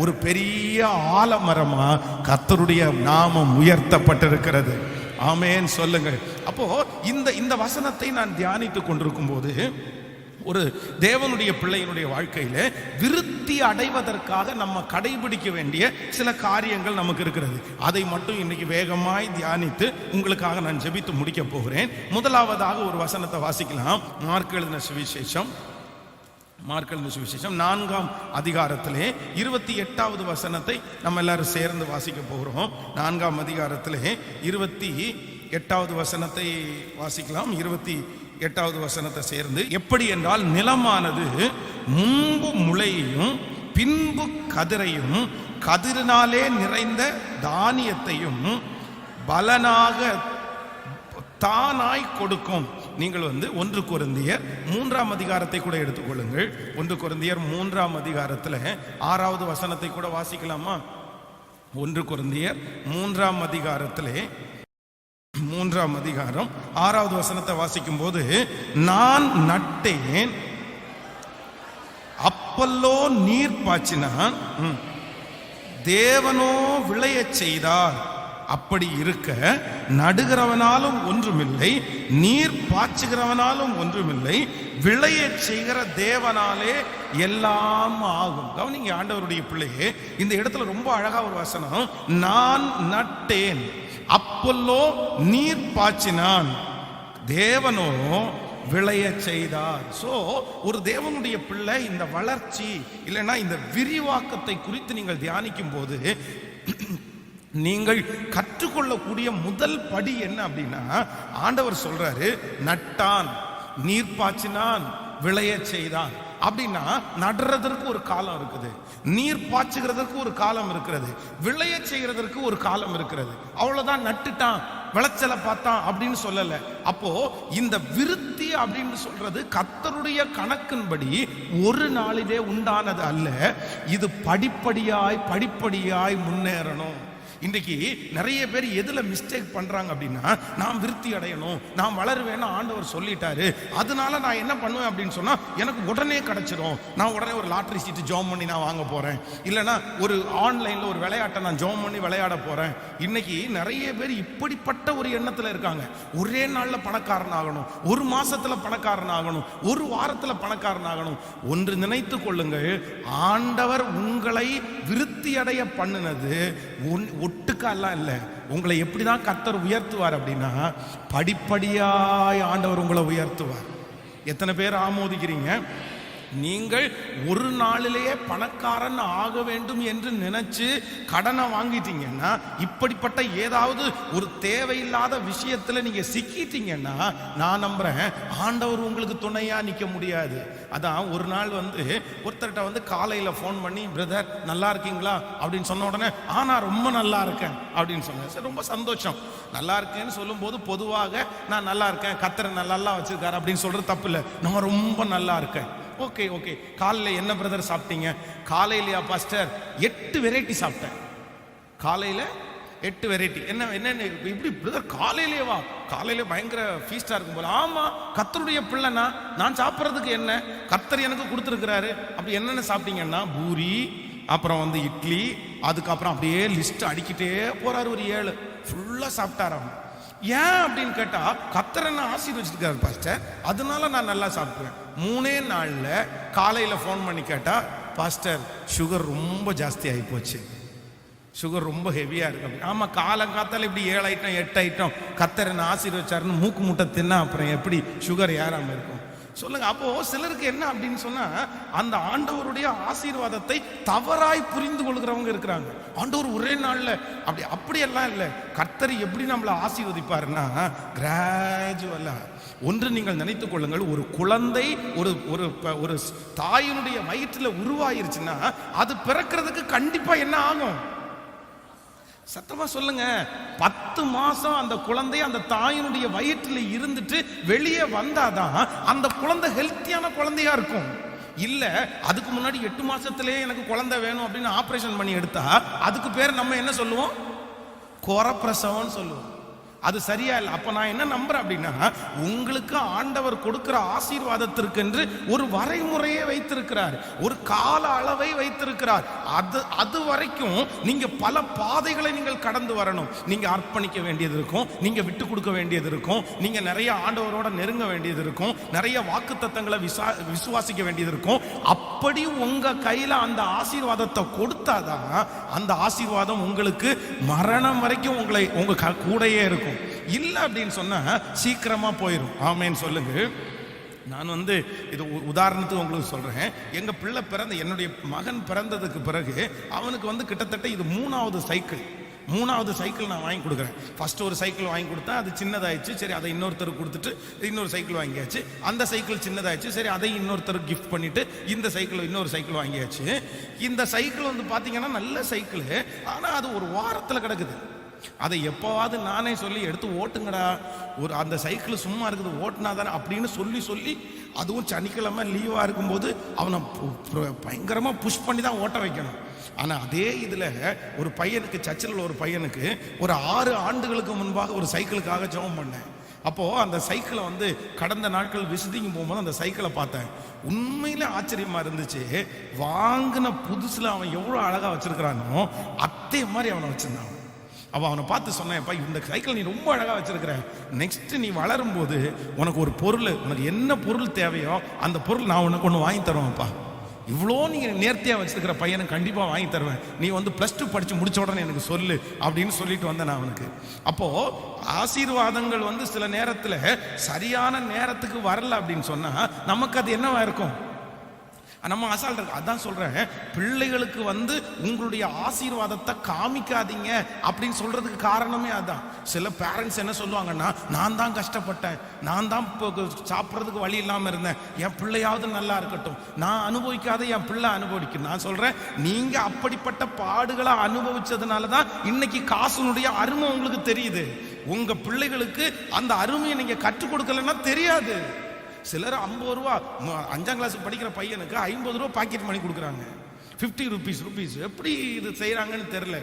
ஒரு பெரிய ஆலமரமா கர்த்தருடைய நாமம் உயர்த்தப்பட்டிருக்கிறது. ஆமென் சொல்லுங்கள். அப்போ இந்த வசனத்தை நான் தியானித்துக் கொண்டிருக்கும் போது ஒரு தேவனுடைய பிள்ளையினுடைய வாழ்க்கையில விருத்தி அடைவதற்காக நம்ம கடைபிடிக்க வேண்டிய சில காரியங்கள் நமக்கு இருக்கிறது. அதை மட்டும் இன்னைக்கு வேகமாய் தியானித்து உங்களுக்காக நான் ஜெபித்து முடிக்க போகிறேன். முதலாவதாக ஒரு வசனத்தை வாசிக்கலாம். மார்க் எழுதின சுவிசேஷம் 4ஆம் அதிகாரத்திலே 28வது வசனத்தை நம்ம எல்லாரும் சேர்ந்து வாசிக்க போகிறோம். 4ஆம் அதிகாரத்திலே 28வது வசனத்தை வாசிக்கலாம். 28வது வசனத்தை சேர்ந்து, எப்படி என்றால், நிலமானது முன்பு முளையையும் பின்பு கதிரையும் கதிரினாலே நிறைந்த தானியத்தையும் பலனாக தானாய் கொடுக்கும். நீங்கள் 1 கொரிந்தியர் 3ஆம் அதிகாரத்தை கூட எடுத்துக்கொள்ளுங்கள். 1 கொரிந்தியர் 3ஆம் அதிகாரத்தில் 6வது வசனத்தை கூட வாசிக்கலாமா? 1 கொரிந்தியர் 3ஆம் அதிகாரத்திலே 3ஆம் அதிகாரம் 6வது வசனத்தை வாசிக்கும் போது, நான் நட்டேன், அப்பல்லோ நீர் பாய்ச்சினான், தேவனோ விளையச் செய்தார். அப்படி இருக்க நடுகிறவனாலும் ஒன்றுமில்லை, நீர் பாய்ச்சுகிறவனாலும் ஒன்றுமில்லை, விளையச் செய்கிற தேவனாலே எல்லாம் ஆகும். கவனிங்க ஆண்டவருடைய பிள்ளையே, இந்த இடத்துல ரொம்ப அழகா ஒரு வசனம், நான் நட்டேன், அப்பல்லோ நீர் பாய்ச்சினான், தேவனோ விளைய செய்தார். சோ ஒரு தேவனுடைய பிள்ளை இந்த வளர்ச்சி இல்லைன்னா இந்த விரிவாக்கத்தை குறித்து நீங்கள் தியானிக்கும் போது நீங்கள் கற்றுக்கொள்ளக்கூடிய முதல் படி என்ன அப்படின்னா, ஆண்டவர் சொல்றாரு, நட்டான், நீர் பாய்ச்சினான், விளைய செய்தான். அப்படின்னா நடுறதற்கு ஒரு காலம் இருக்குது, நீர் பாய்ச்சுகிறதற்கு ஒரு காலம் இருக்கிறது, விளைய செய்கிறதற்கு ஒரு காலம் இருக்கிறது. அவ்வளவுதான், நட்டுட்டான் விளைச்சலை பார்த்தான் அப்படின்னு சொல்லல. அப்போ இந்த விருத்தி அப்படின்னு சொல்றது கர்த்தருடைய கணக்கின்படி ஒரு நாளிலே உண்டானது அல்ல. இது படிப்படியாய் முன்னேறணும். இன்றைக்கு நிறைய பேர் எதுல மிஸ்டேக் பண்றாங்க அப்படின்னா, நான் விருத்தி அடையணும், நான் வளருவேன்னு ஆண்டவர் சொல்லிட்டாரு, அதனால நான் என்ன பண்ணுவேன் அப்படின்னு சொன்னா, எனக்கு உடனே கிடைச்சிடும், நான் உடனே ஒரு லாட்டரி சீட்டு ஜாம் பண்ணி நான் வாங்க போறேன், இல்லைன்னா ஒரு ஆன்லைன்ல ஒரு விளையாட்டை நான் ஜாம் பண்ணி விளையாட போறேன். இன்னைக்கு நிறைய பேர் இப்படிப்பட்ட ஒரு எண்ணத்துல இருக்காங்க. ஒரே நாள்ல பணக்காரன் ஆகணும், ஒரு மாசத்துல பணக்காரன் ஆகணும், ஒரு வாரத்துல பணக்காரன் ஆகணும். ஒன்று நினைத்து கொள்ளுங்கள், ஆண்டவர் உங்களை விருத்தி அடைய பண்ணினது ஒட்டுக்கெல்லாம் இல்லை. உங்களை எப்படிதான் கர்த்தர் உயர்த்துவார் அப்படின்னா, படிப்படியாய் ஆண்டவர் உங்களை உயர்த்துவார். எத்தனை பேர் ஆமோதிக்கிறீங்க? நீங்கள் ஒரு நாளிலேயே பணக்காரன் ஆக வேண்டும் என்று நினைச்சு கடனை வாங்கிட்டீங்கன்னா, இப்படிப்பட்ட ஏதாவது ஒரு தேவையில்லாத விஷயத்துல நீங்க சிக்கிட்டீங்கன்னா, நான் நம்புறேன் ஆண்டவர் உங்களுக்கு துணையா நிக்க முடியாது. அதான் ஒரு நாள் ஒருத்தர்கிட்ட காலையில போன் பண்ணி, பிரதர் நல்லா இருக்கீங்களா அப்படின்னு சொன்ன உடனே, நான் ரொம்ப நல்லா இருக்கேன் அப்படின்னு சொன்னேன். சரி, ரொம்ப சந்தோஷம். நல்லா இருக்கேன்னு சொல்லும் போது பொதுவாக நான் நல்லா இருக்கேன், கர்த்தர் நல்லா வச்சிருக்காரு அப்படின்னு சொல்றது தப்பு இல்லை. நான் ரொம்ப நல்லா இருக்கேன். ஓகே, காலையில் என்ன பிரதர் சாப்பிட்டீங்க? காலையிலயா பாஸ்டர்? 8 வெரைட்டி சாப்பிட்டேன். காலையில் 8 வெரைட்டி. என்ன இப்படி பிரதர் காலையிலே வா, காலையிலே பயங்கர ஃபீஸ்டா இருக்கும் போல. ஆமா, கர்த்தருடைய பிள்ளைனா நான் சாப்பிட்றதுக்கு என்ன கர்த்தர் எனக்கு கொடுத்துருக்கிறாரு. அப்படி என்னென்ன சாப்பிட்டீங்கன்னா பூரி, அப்புறம் வந்து இட்லி, அதுக்கப்புறம் அப்படியே லிஸ்ட் அடிக்கிட்டே போறாரு. ஒரு 7 ஃபுல்லா சாப்பிட்டாராம். ஏன் அப்படின்னு கேட்டா கர்த்தர் என்ன ஆசீர்வதிச்சிருக்காரு பாஸ்டர், அதனால நான் நல்லா சாப்பிடுவேன். 3 நாள்ல காலையில ஃபோன் பண்ணி கேட்டா, பாஸ்டர் சுகர் ரொம்ப ஜாஸ்தி ஆகி போச்சு, சுகர் ரொம்ப ஹெவியா இருக்கு. ஆமா, காலங்காத்தால இப்படி 7 ஐட்டம் 8 ஐட்டம் கர்த்தர் என்ன ஆசீர்வதிச்சாருன்னு மூக்கு முட்டை தின்னா அப்புறம் எப்படி சுகர் ஏறாம இருக்கும் சொல்லுங்க. அப்போ சிலருக்கு என்ன அப்படின்னு சொன்னா, அந்த ஆண்டவருடைய ஆசீர்வாதத்தை தவறாய் புரிந்து கொள்கிறவங்க இருக்கிறாங்க. ஆண்டவர் ஒரே நாள்ல அப்படியெல்லாம் இல்லை. கர்த்தர் எப்படி நம்மளை ஆசீர்வதிப்பாருன்னா கிராஜுவலா. ஒன்று நீங்கள் நினைத்துக் கொள்ளுங்கள், ஒரு குழந்தை ஒரு தாயினுடைய வயிற்றுல உருவாயிருச்சுன்னா அது பிறக்கிறதுக்கு கண்டிப்பா என்ன ஆகும்? சத்தமா சொல்லுங்க. 10 மாசம் அந்த குழந்தை அந்த தாயினுடைய வயிற்றில் இருந்துட்டு வெளியே வந்தாதான் அந்த குழந்தை ஹெல்த்தியான குழந்தையா இருக்கும். இல்ல அதுக்கு முன்னாடி 8 மாசத்திலேயே எனக்கு குழந்தை வேணும் அப்படின்னு ஆபரேஷன் பண்ணி எடுத்தா அதுக்கு பேர் நம்ம என்ன சொல்லுவோம்? குறப்பிரசவம் சொல்லுவோம். அது சரியா இல்லை. அப்ப நான் என்ன நம்புறேன் அப்படின்னா, உங்களுக்கு ஆண்டவர் கொடுக்கிற ஆசீர்வாதத்திற்கு ஒரு வரைமுறையை வைத்திருக்கிறார், ஒரு கால அளவை வைத்திருக்கிறார். அது வரைக்கும் நீங்க பல பாதைகளை நீங்கள் கடந்து வரணும். நீங்க அர்ப்பணிக்க வேண்டியது இருக்கும், நீங்க விட்டு கொடுக்க வேண்டியது இருக்கும், நீங்க நிறைய ஆண்டவரோட நெருங்க வேண்டியது இருக்கும், நிறைய வாக்குத்தத்தங்களை விசுவாசிக்க வேண்டியது இருக்கும். அப்படி உங்க கையில அந்த ஆசீர்வாதத்தை கொடுத்தாதான் அந்த ஆசீர்வாதம் உங்களுக்கு மரணம் வரைக்கும் உங்க கூடையே இருக்கும். இல்ல அப்படின்னு சொன்னா சீக்கிரமா போயிடும். ஆமேன்னு சொல்லுங்க. நான் வந்து இது உதாரணத்துக்கு உங்களுக்கு சொல்றேன். எங்க பிள்ளை என்னுடைய மகன் பிறந்ததுக்கு பிறகு அவனுக்கு வந்து கிட்டத்தட்ட இது 3வது சைக்கிள் நான் வாங்கி கொடுக்குறேன். ஃபர்ஸ்ட் ஒரு சைக்கிள் வாங்கி கொடுத்தேன், அது சின்னதாயிடுச்சு. சரி, அதை இன்னொருத்தருக்கு கொடுத்துட்டு இன்னொரு சைக்கிள் வாங்கியாச்சு. அந்த சைக்கிள் சின்னதாயிடுச்சு. சரி, அதை இன்னொருத்தருக்கு கிஃப்ட் பண்ணிட்டு இன்னொரு சைக்கிள் வாங்கியாச்சு. இந்த சைக்கிள் வந்து பாத்தீங்கன்னா நல்ல சைக்கிள், ஆனா அது ஒரு வாரத்தில் கிடக்குது. அதை எப்போவாது நானே சொல்லி எடுத்து ஓட்டுங்கடா, அந்த சைக்கிள் சும்மா இருக்குது ஓட்டுனா தானே அப்படின்னு சொல்லி அதுவும் சனிக்கிழமை லீவா இருக்கும்போது அவனை பயங்கரமா புஷ் பண்ணி தான் ஓட்ட வைக்கணும். ஆனா அதே இதுல ஒரு பையனுக்கு, சர்ச்சில் ஒரு பையனுக்கு ஒரு 6 ஆண்டுகளுக்கு முன்பாக ஒரு சைக்கிளுக்காக ஜெபம் பண்ணேன். அப்போ அந்த சைக்கிளை வந்து கடந்த நாட்கள் விசிட்டிங் போகும்போது அந்த சைக்கிளை பார்த்தேன். உண்மையிலே ஆச்சரியமா இருந்துச்சு. வாங்கின புதுசுல அவன் எவ்வளவு அழகா வச்சிருக்கிறானோ அதே மாதிரி அவனை வச்சிருந்தான். அப்போ அவனை பார்த்து சொன்னேன், இந்த சைக்கிள் நீ ரொம்ப அழகாக வச்சிருக்கிற, நெக்ஸ்ட் நீ வளரும் போது உனக்கு ஒரு பொருள், உனக்கு என்ன பொருள் தேவையோ அந்த பொருள் நான் உனக்கு ஒன்று வாங்கி தருவேன்ப்பா. இவ்வளோ நீங்கள் நேர்த்தியாக வச்சிருக்கிற பையனுக்கு கண்டிப்பாக வாங்கி தருவேன், நீ வந்து +2 படித்து முடிச்ச உடனே எனக்கு சொல்லு அப்படின்னு சொல்லிட்டு வந்தேன் நான் அவனுக்கு. அப்போது ஆசீர்வாதங்கள் வந்து சில நேரத்தில் சரியான நேரத்துக்கு வரல அப்படின்னு சொன்னால் நமக்கு அது என்னவா இருக்கும்? நம்ம அசால்ட் இருக்கு. அதான் சொல்றேன், பிள்ளைகளுக்கு வந்து உங்களுடைய ஆசீர்வாதத்தை காமிக்காதீங்க அப்படின்னு சொல்றதுக்கு காரணமே அதான். சில பேரண்ட்ஸ் என்ன சொல்லுவாங்கன்னா, நான் தான் கஷ்டப்பட்டேன், நான் தான் சாப்பிட்றதுக்கு வழி இல்லாம இருந்தேன், என் பிள்ளையாவது நல்லா இருக்கட்டும், நான் அனுபவிக்காத என் பிள்ளை அனுபவிக்கும். நான் சொல்றேன், நீங்க அப்படிப்பட்ட பாடுகளை அனுபவிச்சதுனால தான் இன்னைக்கு காசுனுடைய அருமை உங்களுக்கு தெரியுது. உங்க பிள்ளைகளுக்கு அந்த அருமையை நீங்க கற்றுக் கொடுக்கலன்னா தெரியாது. சிலர் 50 ரூபா, 5ஆம் கிளாஸ் படிக்கிற பையனுக்கு 50 ரூபா பாக்கெட் மணி கொடுக்குறாங்க, 50 ருபீஸ். எப்படி இது செய்யறாங்கன்னு தெரியல.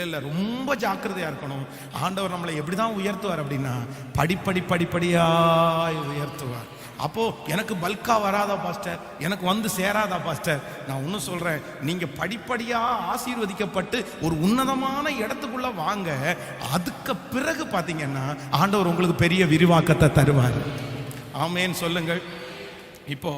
இல்ல ரொம்ப ஜாக்கிரதையா இருக்கணும். ஆண்டவர் நம்மளை எப்படிதான் உயர்த்துவார் அப்படின்னா படிப்படியா உயர்த்துவார். அப்போ எனக்கு பல்கா வராதா பாஸ்டர், எனக்கு வந்து சேராதா பாஸ்டர், நான் ஒன்னும் சொல்றேன், நீங்க படிப்படியா ஆசீர்வதிக்கப்பட்டு ஒரு உன்னதமான இடத்துக்குள்ள வாங்க. அதுக்கு பிறகு பாத்தீங்கன்னா ஆண்டவர் உங்களுக்கு பெரிய விரிவாக்கத்தை தருவார். ஆமேன்னு சொல்லுங்கள். இப்போ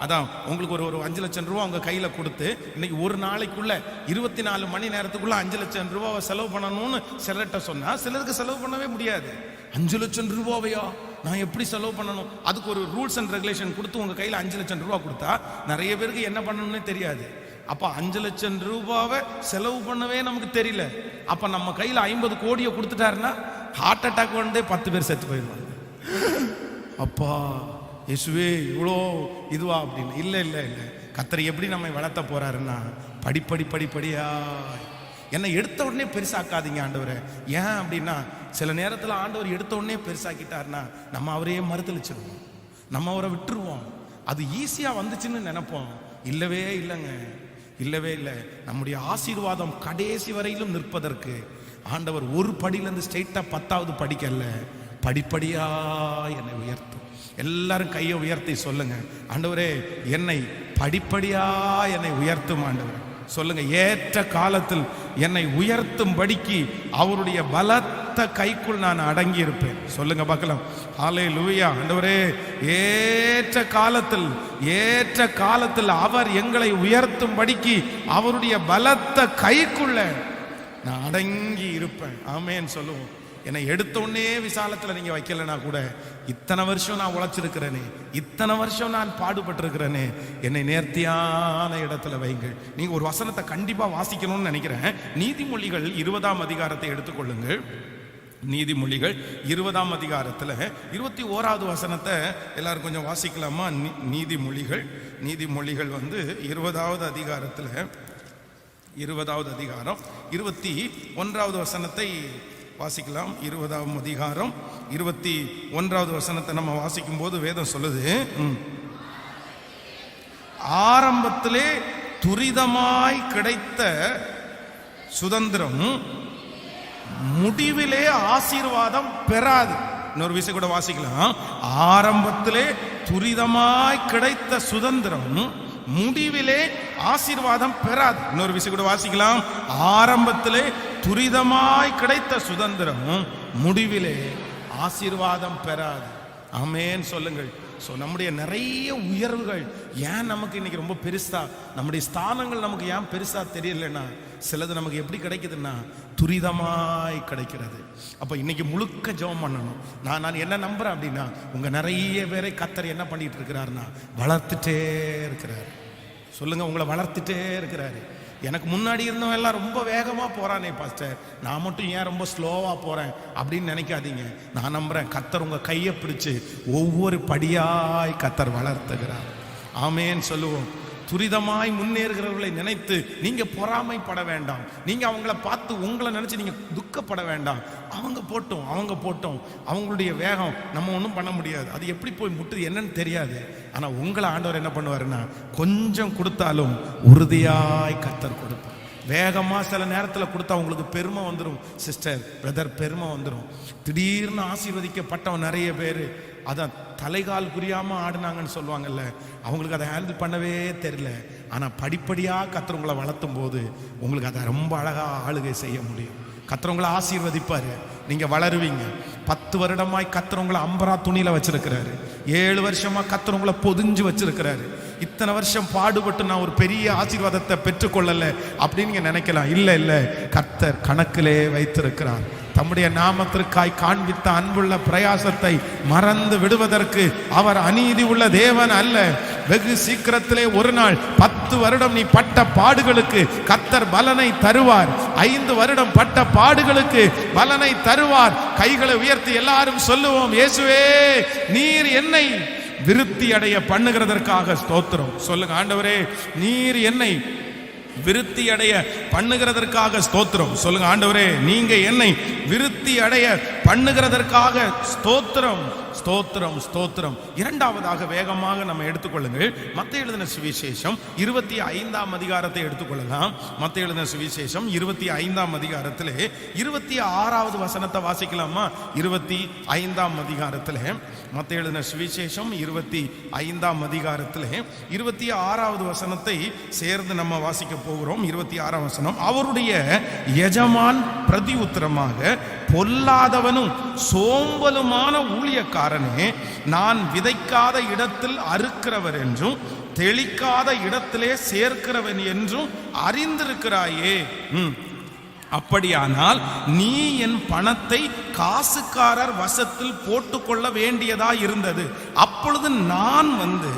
அதான் உங்களுக்கு ஒரு 5 லட்சம் ரூபா உங்க கையில கொடுத்து இன்னைக்கு ஒரு நாளைக்குள்ள 24 மணி நேரத்துக்குள்ள 5 லட்சம் ரூபாவை செலவு பண்ணணும்னு சிலர்கிட்ட சொன்னா சிலருக்கு செலவு பண்ணவே முடியாது. 5 லட்சம் ரூபாவையா நான் எப்படி செலவு பண்ணணும்? அதுக்கு ஒரு ரூல்ஸ் அண்ட் ரெகுலேஷன் கொடுத்து உங்க கையில 5 லட்சம் ரூபா கொடுத்தா நிறைய பேருக்கு என்ன பண்ணணும்னே தெரியாது. அப்ப 5 லட்சம் ரூபாவை செலவு பண்ணவே நமக்கு தெரியல. அப்ப நம்ம கையில 50 கோடியை கொடுத்துட்டாருன்னா ஹார்ட் அட்டாக் வந்து 10 பேர் செத்து போயிடுவாங்க. அப்பா இயேசுவே இவ்வளோ இதுவா அப்படின்னு. இல்லை கர்த்தர் எப்படி நம்மை வளர்த்த போறாருன்னா படிப்படியா. என்ன எடுத்த உடனே பெருசாக்காதீங்க ஆண்டவரை. ஏன் அப்படின்னா சில நேரத்தில் ஆண்டவர் எடுத்த உடனே பெருசாக்கிட்டாருன்னா நம்ம அவரையே மறுதளிச்சிருவோம், நம்ம அவரை விட்டுருவோம். அது ஈஸியா வந்துச்சுன்னு நினைப்போம். இல்லவே இல்லை. நம்முடைய ஆசீர்வாதம் கடைசி வரையிலும் நிற்பதற்கு ஆண்டவர் ஒரு படியிலேருந்து ஸ்ட்ரெயிட்டா 10வது படிக்கல, படிப்படியா என்னை உயர்த்தும். எல்லாரும் கையை உயர்த்தி சொல்லுங்க, ஆண்டவரே என்னை படிப்படியா என்னை உயர்த்தும் ஆண்டவர். சொல்லுங்க, ஏற்ற காலத்தில் என்னை உயர்த்தும்படிக்கு அவருடைய பலத்த கைக்குள் நான் அடங்கி இருப்பேன். சொல்லுங்க பார்க்கலாம். ஹல்லேலூயா. ஆண்டவரே ஏற்ற காலத்தில் அவர் எங்களை உயர்த்தும்படிக்கு அவருடைய பலத்த கைக்குள்ள நான் அடங்கி இருப்பேன். ஆமென் சொல்லுவோம். என்னை எடுத்த உடனே விசாலத்தில் நீங்க வைக்கலனா கூட, இத்தனை வருஷம் நான் உழைச்சிருக்கிறேனே, இத்தனை வருஷம் நான் பாடுபட்டிருக்கிறேனே, என்னை நேர்த்தியான இடத்துல வைங்கள். நீங்க ஒரு வசனத்தை கண்டிப்பா வாசிக்கணும்னு நினைக்கிறேன். நீதிமொழிகள் 20ஆம் அதிகாரத்தை எடுத்துக்கொள்ளுங்கள். நீதிமொழிகள் 20ஆம் அதிகாரத்தில் 21வது வசனத்தை எல்லாரும் கொஞ்சம் வாசிக்கலாமா? நீதிமொழிகள் 20வது அதிகாரத்தில் 20வது அதிகாரம் 21வது வசனத்தை வாசிக்கலாம். 20ஆம் அதிகாரம் 21வது வசனத்தை நம்ம வாசிக்கும் போது வேதம் சொல்லுது, ஆரம்பத்திலே துரிதமாய் கிடைத்த சுதந்திரம் முடிவிலே ஆசீர்வாதம் பெறாது. இன்னொரு விஷயம் கூட வாசிக்கலாம். ஆரம்பத்திலே துரிதமாய் கிடைத்த சுதந்திரம் முடிவிலே ஆசீர்வாதம் பெறாது. இன்னொரு விஷயம் கூட வாசிக்கலாம். ஆரம்பத்திலே துரிதமாய் கிடைத்த சுதந்திரம் முடிவிலே ஆசீர்வாதம் பெறாது. ஆமென் சொல்லுங்கள். ஸோ நம்முடைய நிறைய உயர்வுகள் ஏன் நமக்கு இன்னைக்கு ரொம்ப பெருசா, நம்முடைய ஸ்தானங்கள் நமக்கு ஏன் பெருசா தெரியலன்னா, சிலது நமக்கு எப்படி கிடைக்குதுன்னா துரிதமாய் கிடைக்கிறது. அப்ப இன்னைக்கு முழுக்க ஜெபம் பண்ணணும். நான் என்ன நம்புறேன் அப்படின்னா, உங்க நிறைய பேரை கர்த்தர் என்ன பண்ணிட்டு இருக்கிறாருன்னா வளர்த்துட்டே இருக்கிறாரு. சொல்லுங்க, உங்களை வளர்த்துட்டே இருக்கிறாரு. எனக்கு முன்னாடி இருந்தவன் எல்லாம் ரொம்ப வேகமா போறானே பாஸ்டர், நான் மட்டும் ஏன் ரொம்ப ஸ்லோவா போறேன் அப்படின்னு நினைக்காதீங்க. நான் நம்புறேன் கர்த்தர் உங்க கையை பிடிச்சு ஒவ்வொரு படியாய் கர்த்தர் வளர்த்துகிறார். ஆமென் சொல்லுவோம். துரிதமாய் முன்னேறுகிறவர்களை நினைத்து நீங்க பொறாமைப்பட வேண்டாம். நீங்க அவங்கள பார்த்து உங்களை நினைச்சு நீங்க துக்கப்பட வேண்டாம். அவங்க போட்டோம் அவங்களுடைய வேகம் நம்ம ஒன்றும் பண்ண முடியாது. அது எப்படி போய் முட்டுது என்னன்னு தெரியாது. ஆனா உங்களை ஆண்டவர் என்ன பண்ணுவாருன்னா, கொஞ்சம் கொடுத்தாலும் உறுதியாய் கர்த்தர் கொடுப்பார். வேகமா சில நேரத்தில் கொடுத்தா உங்களுக்கு பெருமை வந்துடும் சிஸ்டர், பிரதர், பெருமை வந்துடும். திடீர்னு ஆசீர்வதிக்கப்பட்டவன் நிறைய பேர் அதான் தலைகால் புரியாம ஆடுனாங்கன்னு சொல்லுவாங்கல்ல, அவங்களுக்கு அதை ஹேண்டில் பண்ணவே தெரியல. ஆனா படிப்படியா கர்த்தர் உங்களை வளர்த்தும் போது உங்களுக்கு அதை ரொம்ப அழகா ஆளுகை செய்ய முடியும். கர்த்தர் உங்களை ஆசீர்வதிப்பாரு, நீங்க வளருவீங்க. 10 வருடமாய் கர்த்தர் உங்களை அம்பரா துணியில வச்சிருக்கிறாரு. 7 வருஷமா கர்த்தர் உங்களை பொதிஞ்சு வச்சிருக்கிறாரு. இத்தனை வருஷம் பாடுபட்டு நான் ஒரு பெரிய ஆசீர்வாதத்தை பெற்றுக்கொள்ளல அப்படின்னு நீங்க நினைக்கலாம். இல்ல, கர்த்தர் கணக்கிலே வைத்திருக்கிறார். தம்முடைய நாமத்திற்காய் காண்பித்த அன்புள்ள பிரயாசத்தை மறந்து விடுவதற்கு அவர் அநீதி உள்ள தேவன் அல்ல. வெகு சீக்கிரத்திலே ஒரு நாள் 10 வருடம் நீ பட்ட பாடுகளுக்கு கர்த்தர் பலனை தருவார். 5 வருடம் பட்ட பாடுகளுக்கு பலனை தருவார். கைகளை உயர்த்தி எல்லாரும் சொல்லுவோம், இயேசுவே நீர் என்னை விருத்தி அடைய பண்ணுகிறதற்காக ஸ்தோத்திரம். சொல்லுங்க, ஆண்டவரே நீர் என்னை விருத்தி அடைய பண்ணுகிறதற்காக ஸ்தோத்திரம். சொல்லுங்க, ஆண்டவரே நீங்க என்னை விருத்தி அடைய பண்ணுகிறதற்காக ஸ்தோத்திரம், ஸ்தோத்திரம், ஸ்தோத்திரம். இரண்டாவதாக வேகமாக நம்ம எடுத்துக்கொள்ளுங்கள். மத்தேயு எழுதின சுவிசேஷம் 25ஆம் அதிகாரத்தை எடுத்துக்கொள்ளலாம். மத்தேயு எழுதின சுவிசேஷம் 25ஆம் அதிகாரத்திலே 26வது வசனத்தை வாசிக்கலாமா? 25ஆம் அதிகாரத்திலே மத்தேயு எழுதின சுவிசேஷம் 25ஆம் அதிகாரத்திலே 26வது வசனத்தை சேர்ந்து நம்ம வாசிக்க போகிறோம். 26ஆம் வசனம், அவருடைய எஜமான் பிரதி உத்தரமாக, பொல்லாதவனும் சோம்பலுமான ஊழியக்காரனே, நான் விதைக்காத இடத்தில் அறுக்கிறவர் என்றும் தெளிக்காத இடத்திலே சேர்க்கிறவன் என்றும் அறிந்திருக்கிறாயே. அப்படியானால் நீ என் பணத்தை காசுக்காரர் வசத்தில் போட்டுக்கொள்ள வேண்டியதா இருந்தது. அப்பொழுது நான் வந்து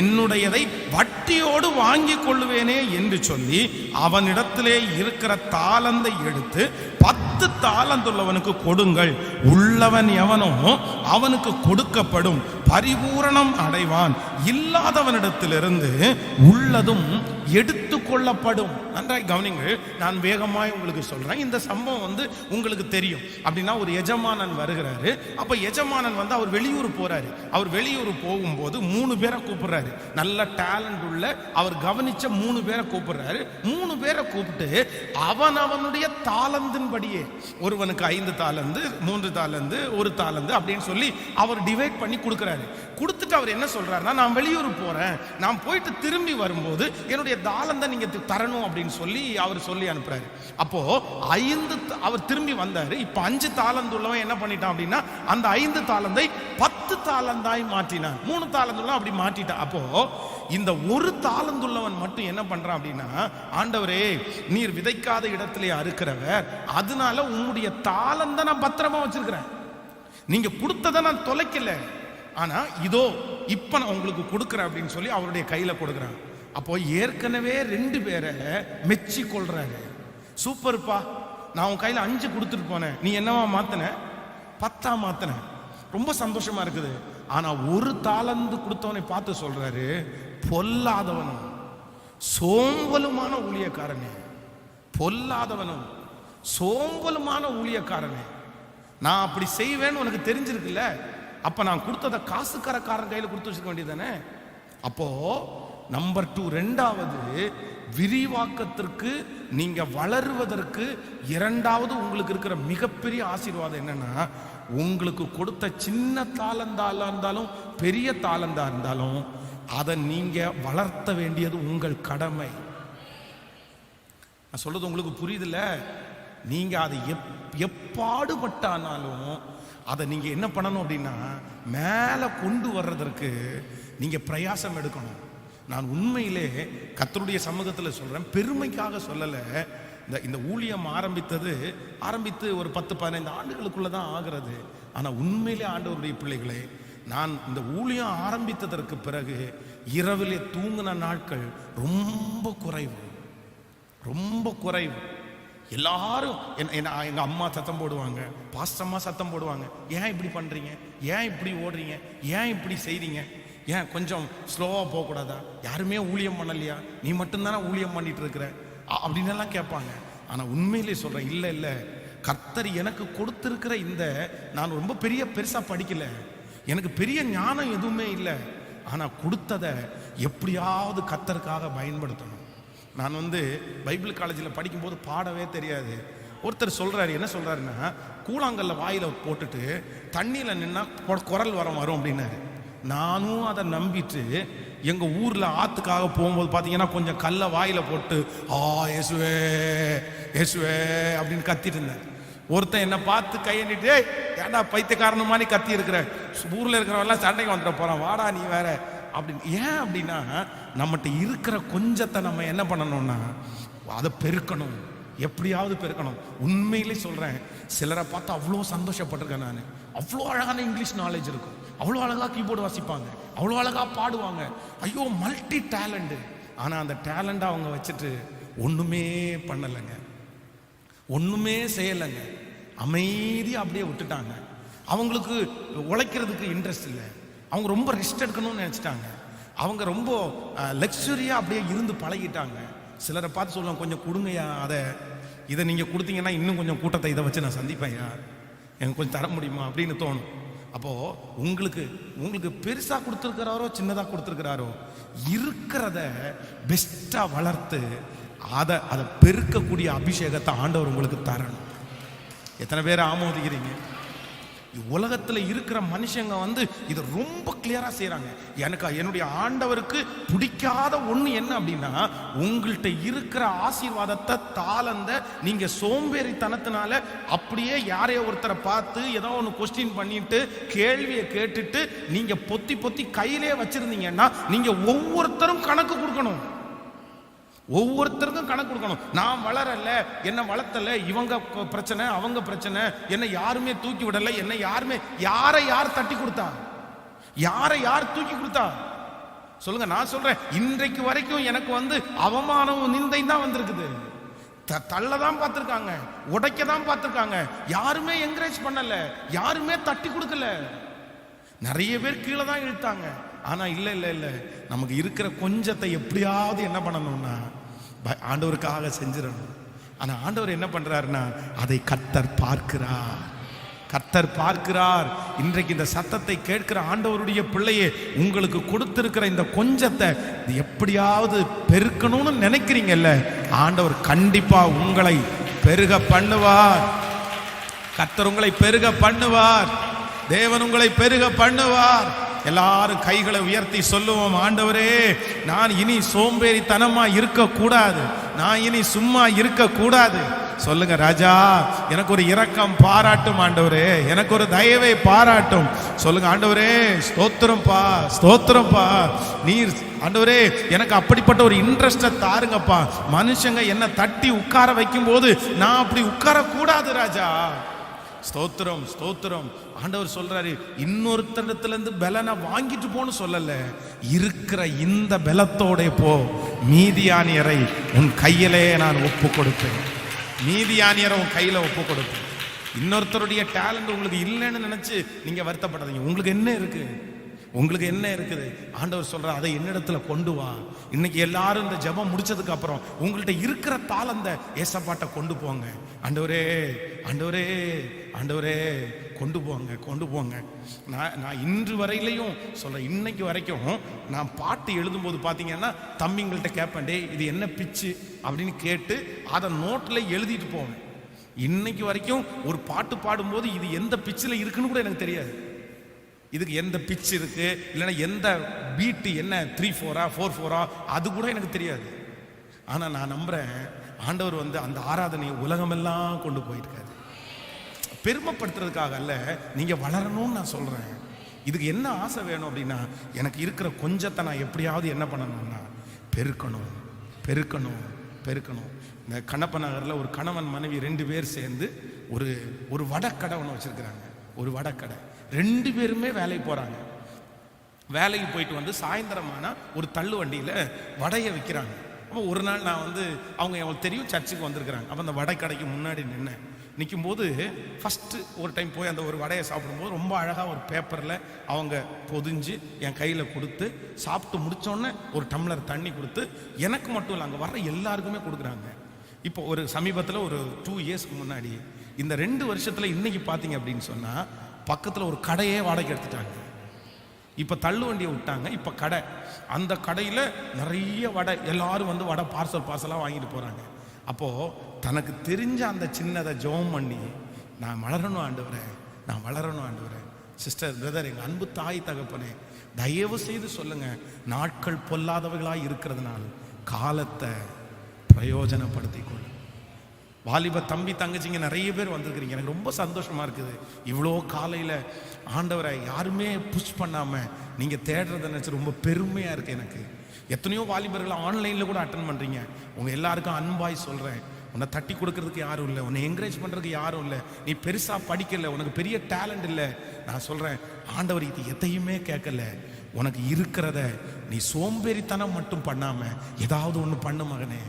என்னுடையதை வட்டியோடு வாங்கி கொள்ளுவேனே என்று சொல்லி அவனிடத்திலே இருக்கிற தாளந்தை எடுத்து 10 தாளந்துள்ளவனுக்கு கொடுங்கள். உள்ளவன் எவனோ அவனுக்கு கொடுக்கப்படும், பரிபூரணம் அடைவான். இல்லாதவனிடத்திலிருந்து உள்ளதும் எடுத்து கொள்ளப்படும். நன்றாய் கவனிங்கள். நான் வேகமாய் உங்களுக்கு சொல்றேன். இந்த சம்பவம் உங்களுக்கு தெரியும் அப்படின்னா, ஒரு எஜமானன் வருகிறாரு. அப்ப எஜமானன் வந்து அவர் வெளியூர் போறாரு. அவர் வெளியூர் போகும்போது 3 பேரை கூப்பிடுறாரு. நல்ல டேலண்ட் உள்ள அவர் கவனிச்ச 3 பேரை கூப்பிடுறாரு. 3 பேரை கூப்பிட்டு அவனுடைய தாளந்தின்படியே, ஒருவனுக்கு 5 தாளந்து, 3 தாளந்து, 1 தாளந்து அப்படின்னு சொல்லி அவர் டிவைட் பண்ணி கொடுக்கிறாரு. கொடுத்துட்டு அவர் என்ன சொல்றாருன்னா, நான் வெளியூர் போறேன், நான் போயிட்டு திரும்பி வரும்போது என்னுடைய தாளந்தை நீங்க தரணும் அப்படின்னு சொல்லி அவர் சொல்லி அனுப்புறாரு. அப்போ 5 அவர் திரும்பி வந்தாரு. இப்ப 5 தாளந்து உள்ளவன் என்ன பண்ணிட்டான் அப்படின்னா, அந்த 5 தாளந்தை 10 தாளந்தாய் மாற்றினான். 3 தாளந்துள்ள அப்படி மாற்றிட்டான். அப்போ இந்த 1 தாளந்துள்ளவன் மட்டும் என்ன பண்றான் அப்படின்னா, ஆண்டவரே நீர் விதைக்காத இடத்திலே அறுக்கிறவர், அதனால உங்களுடைய தாளந்தை நான் பத்திரமா வச்சிருக்கிறேன், நீங்க கொடுத்ததை நான் தொலைக்கல, ஆனா இதோ இப்ப நான் உங்களுக்கு கொடுக்குறேன் அப்படின்னு சொல்லி அவருடைய கையில கொடுக்குறான். அப்போ ஏற்கனவே 2 பேரை மெச்சி கொள்றாரு. சூப்பர்ப்பா, நான் உன் கையில 5 கொடுத்துட்டு போனேன், நீ என்னவா மாத்தின? 10 மாத்தின, ரொம்ப சந்தோஷமா இருக்குது. ஆனா 1 தாளந்து கொடுத்தவனை பார்த்து சொல்றாரு, பொல்லாதவனும் சோம்பலுமான ஊழியக்காரனே, பொல்லாதவனும் சோம்பலுமான ஊழியக்காரனே, நான் அப்படி செய்வேன்னு உனக்கு தெரிஞ்சிருக்குல்ல, அப்ப நான் கொடுத்ததை காசுக்காரக்காரன் கையில கொடுத்து வச்சுக்க வேண்டியதானே. அப்போ நம்பர் 2, 2வது விரிவாக்கத்திற்கு நீங்க வளருவதற்கு 2வது உங்களுக்கு இருக்கிற மிகப்பெரிய ஆசீர்வாதம் என்னன்னா, உங்களுக்கு கொடுத்த சின்ன தாளந்தா இருந்தாலும் பெரிய தாளந்தா இருந்தாலும் அதை நீங்க வளர்த்த வேண்டியது உங்கள் கடமை. நான் சொல்றது உங்களுக்கு புரியுதுல்ல? நீங்க அதை எப்பாடுபட்டானாலும் அதை நீங்க என்ன பண்ணணும் அப்படின்னா, மேல கொண்டு வர்றதற்கு நீங்க பிரயாசம் எடுக்கணும். நான் உண்மையிலே கர்த்தருடைய சமூகத்தில் சொல்றேன், பெருமைக்காக சொல்லல. இந்த ஊழியம் ஆரம்பித்து ஒரு 10-15 ஆண்டுகளுக்குள்ள தான் ஆகிறது. ஆனா உண்மையிலே ஆண்டவருடைய பிள்ளைகளே, நான் இந்த ஊழியம் ஆரம்பித்ததற்கு பிறகு இரவிலே தூங்கின நாட்கள் ரொம்ப குறைவு, ரொம்ப குறைவு. எல்லாரும் எங்க அம்மா சத்தம் போடுவாங்க, பாஸ்டம்மா சத்தம் போடுவாங்க, ஏன் இப்படி பண்றீங்க, ஏன் இப்படி ஓடுறீங்க, ஏன் இப்படி செய்றீங்க, ஏன் கொஞ்சம் ஸ்லோவா போகக்கூடாதா, யாருமே ஊழியம் பண்ணலையா, நீ மட்டும்தானே ஊழியம் பண்ணிட்டு இருக்கிற அப்படின்னு எல்லாம் கேட்பாங்க. ஆனா உண்மையிலே சொல்றேன், இல்ல இல்ல, கர்த்தர் எனக்கு கொடுத்திருக்கிற நான் ரொம்ப பெருசா படிக்கல, எனக்கு பெரிய ஞானம் எதுவுமே இல்லை, ஆனா கொடுத்ததை எப்படியாவது கர்த்தருக்காக பயன்படுத்தணும். நான் பைபிள் காலேஜில் படிக்கும்போது பாடவே தெரியாது. ஒருத்தர் சொல்றாரு, என்ன சொல்றாருன்னா, கூழாங்கல்ல வாயில போட்டுட்டு தண்ணியில நின்னா குரல் வரும் அப்படின்னாரு. நானும் அதை நம்பிட்டு எங்க ஊர்ல ஆத்துக்காக போகும்போது பாத்தீங்கன்னா கொஞ்சம் கல்ல வாயில போட்டு இயேசுவே இயேசுவே அப்படின்னு கத்திட்டு இருந்தேன். ஒருத்தன் என்ன பார்த்து கையண்டிட்டு, ஏன்டா பைத்தியக்காரன் மாதிரி கத்தி இருக்கிற, ஊர்ல இருக்கிறவெல்லாம் சண்டைக்கு வந்துட போறான், வாடா நீ வேற அப்படின்னு. ஏன் அப்படின்னா, நம்மகிட்ட இருக்கிற கொஞ்சத்தை நம்ம என்ன பண்ணணும்னா அதை பெருக்கணும், எப்படியாவது பெருக்கணும். உண்மையிலே சொல்றேன், சிலரை பார்த்து அவ்வளோ சந்தோஷப்பட்டிருக்கேன் நான். அவ்வளோ அழகான இங்கிலீஷ் நாலேஜ் இருக்கும், அவ்வளோ அழகா கீபோர்டு வாசிப்பாங்க, அவ்வளோ அழகா பாடுவாங்க, ஐயோ மல்டி டேலண்ட். ஆனா அந்த டேலண்ட் அவங்க வச்சுட்டு ஒண்ணுமே பண்ணலைங்க, ஒண்ணுமே செய்யலைங்க, அமைதியா அப்படியே விட்டுட்டாங்க. அவங்களுக்கு உழைக்கிறதுக்கு இன்ட்ரெஸ்ட் இல்லை, அவங்க ரொம்ப ரெஸ்ட் எடுக்கணும்னு நினைச்சிட்டாங்க, அவங்க ரொம்ப லக்ஸரியா அப்படியே இருந்து பழகிட்டாங்க. சிலரை பார்த்து சொல்லுவாங்க, கொஞ்சம் கொடுங்கய்யா, இதை நீங்க கொடுத்தீங்கன்னா இன்னும் கொஞ்சம் கூட்டத்தை இதை வச்சு நான் சந்திப்பேன்யா, எனக்கு கொஞ்சம் தர முடியுமா அப்படின்னு தோணும். அப்போ உங்களுக்கு பெருசா கொடுத்துருக்கிறாரோ சின்னதா கொடுத்துருக்கிறாரோ, இருக்கிறத பெஸ்டா வளர்த்து அதை பெருக்கக்கூடிய அபிஷேகத்தை ஆண்டவர் உங்களுக்கு தரணும். எத்தனை பேர் ஆமோதிக்கிறீங்க? உலகத்துல இருக்கிற மனுஷங்க இதை ரொம்ப கிளியரா செய்யறாங்க. என்னுடைய ஆண்டவருக்கு பிடிக்காத ஒண்ணு என்ன அப்படின்னா, உங்கள்கிட்ட இருக்கிற ஆசீர்வாதத்தை தாளந்த நீங்க சோம்பேறித்தனத்தினால அப்படியே யாரையோ ஒருத்தரை பார்த்து ஏதோ ஒன்று கொஸ்டின் பண்ணிட்டு கேள்வியை கேட்டுட்டு நீங்க பொத்தி கையிலே வச்சிருந்தீங்கன்னா, நீங்க ஒவ்வொருத்தரும் கணக்கு கொடுக்கணும், ஒவ்வொருத்தருக்கும் கணக்கு கொடுக்கணும். நான் வளரல, என்ன வளர்த்தல, இவங்க பிரச்சனை அவங்க பிரச்சனை, என்ன யாருமே தூக்கி விடல, என்ன யாரை யார் தட்டி கொடுத்தா, யாரை யார் தூக்கி கொடுத்தா சொல்லுங்க. நான் சொல்றேன், இன்றைக்கு வரைக்கும் எனக்கு அவமானம் நிந்தை தான் வந்திருக்குது. தள்ளதான் பார்த்திருக்காங்க, உடைக்கதான் பார்த்திருக்காங்க, யாருமே என்கரேஜ் பண்ணல, யாருமே தட்டி கொடுக்கல, நிறைய பேர் கீழே தான் இழுத்தாங்க. ஆனா இல்ல இல்ல இல்ல, நமக்கு இருக்கிற கொஞ்சத்தை எப்படியாவது என்ன பண்ணணும்னா ஆண்டவருக்காக செஞ்சிடணும். ஆனா ஆண்டவர் என்ன பண்றாருன்னா, அதை கர்த்தர் பார்க்கிறார். கர்த்தர் பார்க்கிறார். இன்றைக்கு இந்த சத்தத்தை கேட்கிற ஆண்டவருடைய பிள்ளையே, உங்களுக்கு கொடுத்திருக்கிற இந்த கொஞ்சத்தை எப்படியாவது பெருக்கணும்னு நினைக்கிறீங்கல்ல, ஆண்டவர் கண்டிப்பா உங்களை பெருக பண்ணுவார். கர்த்தர் உங்களை பெருக பண்ணுவார். தேவன் உங்களை பெருக பண்ணுவார். எல்லாரும் கைகளை உயர்த்தி சொல்லுவோம், ஆண்டவரே, நான் இனி சோம்பேறித்தனமா இருக்க கூடாது, நான் இனி சும்மா இருக்க கூடாது. சொல்லுங்க, ராஜா எனக்கு ஒரு இரக்கம் பாராட்டும் ஆண்டவரே, எனக்கு ஒரு தயவை பாராட்டும். சொல்லுங்க, ஆண்டவரே ஸ்தோத்திரம்பா, ஸ்தோத்திரம்பா. நீர் ஆண்டவரே எனக்கு அப்படிப்பட்ட ஒரு இன்ட்ரெஸ்டை தாருங்கப்பா. மனுஷங்க என்ன தட்டி உட்கார வைக்கும் போது நான் அப்படி உட்கார கூடாது ராஜா. ஸ்தோத்திரம், ஸ்தோத்திரம். ஆண்டவர் சொல்றாரு, இன்னொருத்தரிடத்துல இருந்து பலனை வாங்கிட்டு போன்னு சொல்லல, இருக்கிற இந்த பலத்தோட போ, மீதியானியரை உன் கையிலே நான் ஒப்பு கொடுப்பேன். மீதியானியரை உன் கையில ஒப்பு கொடுப்பேன். இன்னொருத்தருடைய டேலண்ட் உங்களுக்கு இல்லைன்னு நினைச்சு நீங்க வருத்தப்படாதீங்க. உங்களுக்கு என்ன இருக்கு? உங்களுக்கு என்ன இருக்குது? ஆண்டவர் சொல்ற, அதை என்னிடத்துல கொண்டு வா. இன்னைக்கு எல்லாரும் இந்த ஜெபம் முடிச்சதுக்கு அப்புறம் உங்கள்ட்ட இருக்கிற தாளந்த ஏசப்பாட்ட கொண்டு போங்க. ஆண்டவரே, ஆண்டவரே, ஆண்டவரே கொண்டு போங்க, கொண்டு போங்க. நான் இன்று வரையிலையும் சொல்றேன், இன்னைக்கு வரைக்கும் நான் பாட்டு எழுதும் போது பாத்தீங்கன்னா தம்பிங்கள்ட்ட கேட்பேன், டே இது என்ன பிச்சு அப்படின்னு கேட்டு அதை நோட்ல எழுதிட்டு போவேன். இன்னைக்கு வரைக்கும் ஒரு பாட்டு பாடும்போது இது எந்த பிச்சில் இருக்குன்னு கூட எனக்கு தெரியாது. இதுக்கு எந்த பிச் இருக்கு, இல்லைன்னா எந்த பீட்டு என்ன 3/4 4/4 அது கூட எனக்கு தெரியாது. ஆனா நான் நம்புறேன், ஆண்டவர் அந்த ஆராதனையை உலகமெல்லாம் கொண்டு போயிருக்காரு. பெருமைப்படுத்துறதுக்காக அல்ல, நீங்க வளரணும்னு நான் சொல்றேன். இதுக்கு என்ன ஆசை வேணும் அப்படின்னா, எனக்கு இருக்கிற கொஞ்சத்தை நான் எப்படியாவது என்ன பண்ணணும்னா பெருக்கணும், பெருக்கணும், பெருக்கணும். இந்த கண்ணப்ப நகரில் ஒரு கணவன் மனைவி 2 பேர் சேர்ந்து ஒரு வடக்கடை ஒன்று வச்சிருக்கிறாங்க. ஒரு வடக்கடை. 2 பேருமே வேலைக்கு போறாங்க. வேலைக்கு போயிட்டு சாயந்தரமானா ஒரு தள்ளு வண்டியில வடையை விற்கிறாங்க. அப்போ ஒரு நாள் நான் அவங்க அவங்களுக்கு தெரியும் சர்ச்சுக்கு வந்திருக்கிறாங்க. அப்போ அந்த வடை கடைக்கு முன்னாடி நிற்கும் போது ஃபர்ஸ்ட் ஒரு டைம் போய் அந்த ஒரு வடையை சாப்பிடும்போது ரொம்ப அழகா ஒரு பேப்பர்ல அவங்க பொதிஞ்சு என் கையில கொடுத்து, சாப்பிட்டு முடிச்சோடனே ஒரு டம்ளர் தண்ணி கொடுத்து, எனக்கு மட்டும் இல்லை அங்கே வர்ற எல்லாருக்குமே கொடுக்குறாங்க. இப்போ ஒரு சமீபத்தில் ஒரு 2 இயர்ஸ்க்கு முன்னாடி, இந்த 2 வருஷத்துல இன்னைக்கு பார்த்தீங்க அப்படின்னு சொன்னா பக்கத்தில் ஒரு கடையே வாடகை எடுத்துட்டாங்க. இப்போ தள்ளு வண்டியை விட்டாங்க. இப்போ கடை, அந்த கடையில் நிறைய வடை, எல்லாரும் வடை பார்சலாக வாங்கிட்டு போகிறாங்க. அப்போது தனக்கு தெரிஞ்ச அந்த சின்னதை ஜெபம் பண்ணி, நான் வளரணும் ஆண்டவரே, நான் வளரணும் ஆண்டவரே. சிஸ்டர், பிரதர், எங்கள் அன்பு தாய் தகப்பனே, தயவு செய்து சொல்லுங்க, நாட்கள் பொல்லாதவர்களாக இருக்கிறதுனால காலத்தை பிரயோஜனப்படுத்திக் கொள்ளும். வாலிப தம்பி தங்கச்சிங்க நிறைய பேர் வந்திருக்கிறீங்க. எனக்கு ரொம்ப சந்தோஷமா இருக்குது. இவ்வளோ காலையில் ஆண்டவரை யாருமே புஷ் பண்ணாம நீங்க தேடுறத நினைச்சு ரொம்ப பெருமையா இருக்கு எனக்கு. எத்தனையோ வாலிபர்கள் ஆன்லைன்ல கூட அட்டன் பண்றீங்க. உங்க எல்லாருக்கும் அன்பாய் சொல்றேன், உன்னை தட்டி கொடுக்கறதுக்கு யாரும் இல்லை, உன்னை என்கரேஜ் பண்றதுக்கு யாரும் இல்லை, நீ பெருசா படிக்கல, உனக்கு பெரிய டேலண்ட் இல்லை. நான் சொல்றேன், ஆண்டவர் இது எதையுமே கேட்கல. உனக்கு இருக்கிறத நீ சோம்பேறித்தனம் மட்டும் பண்ணாம ஏதாவது ஒன்று பண்ணு மகனே,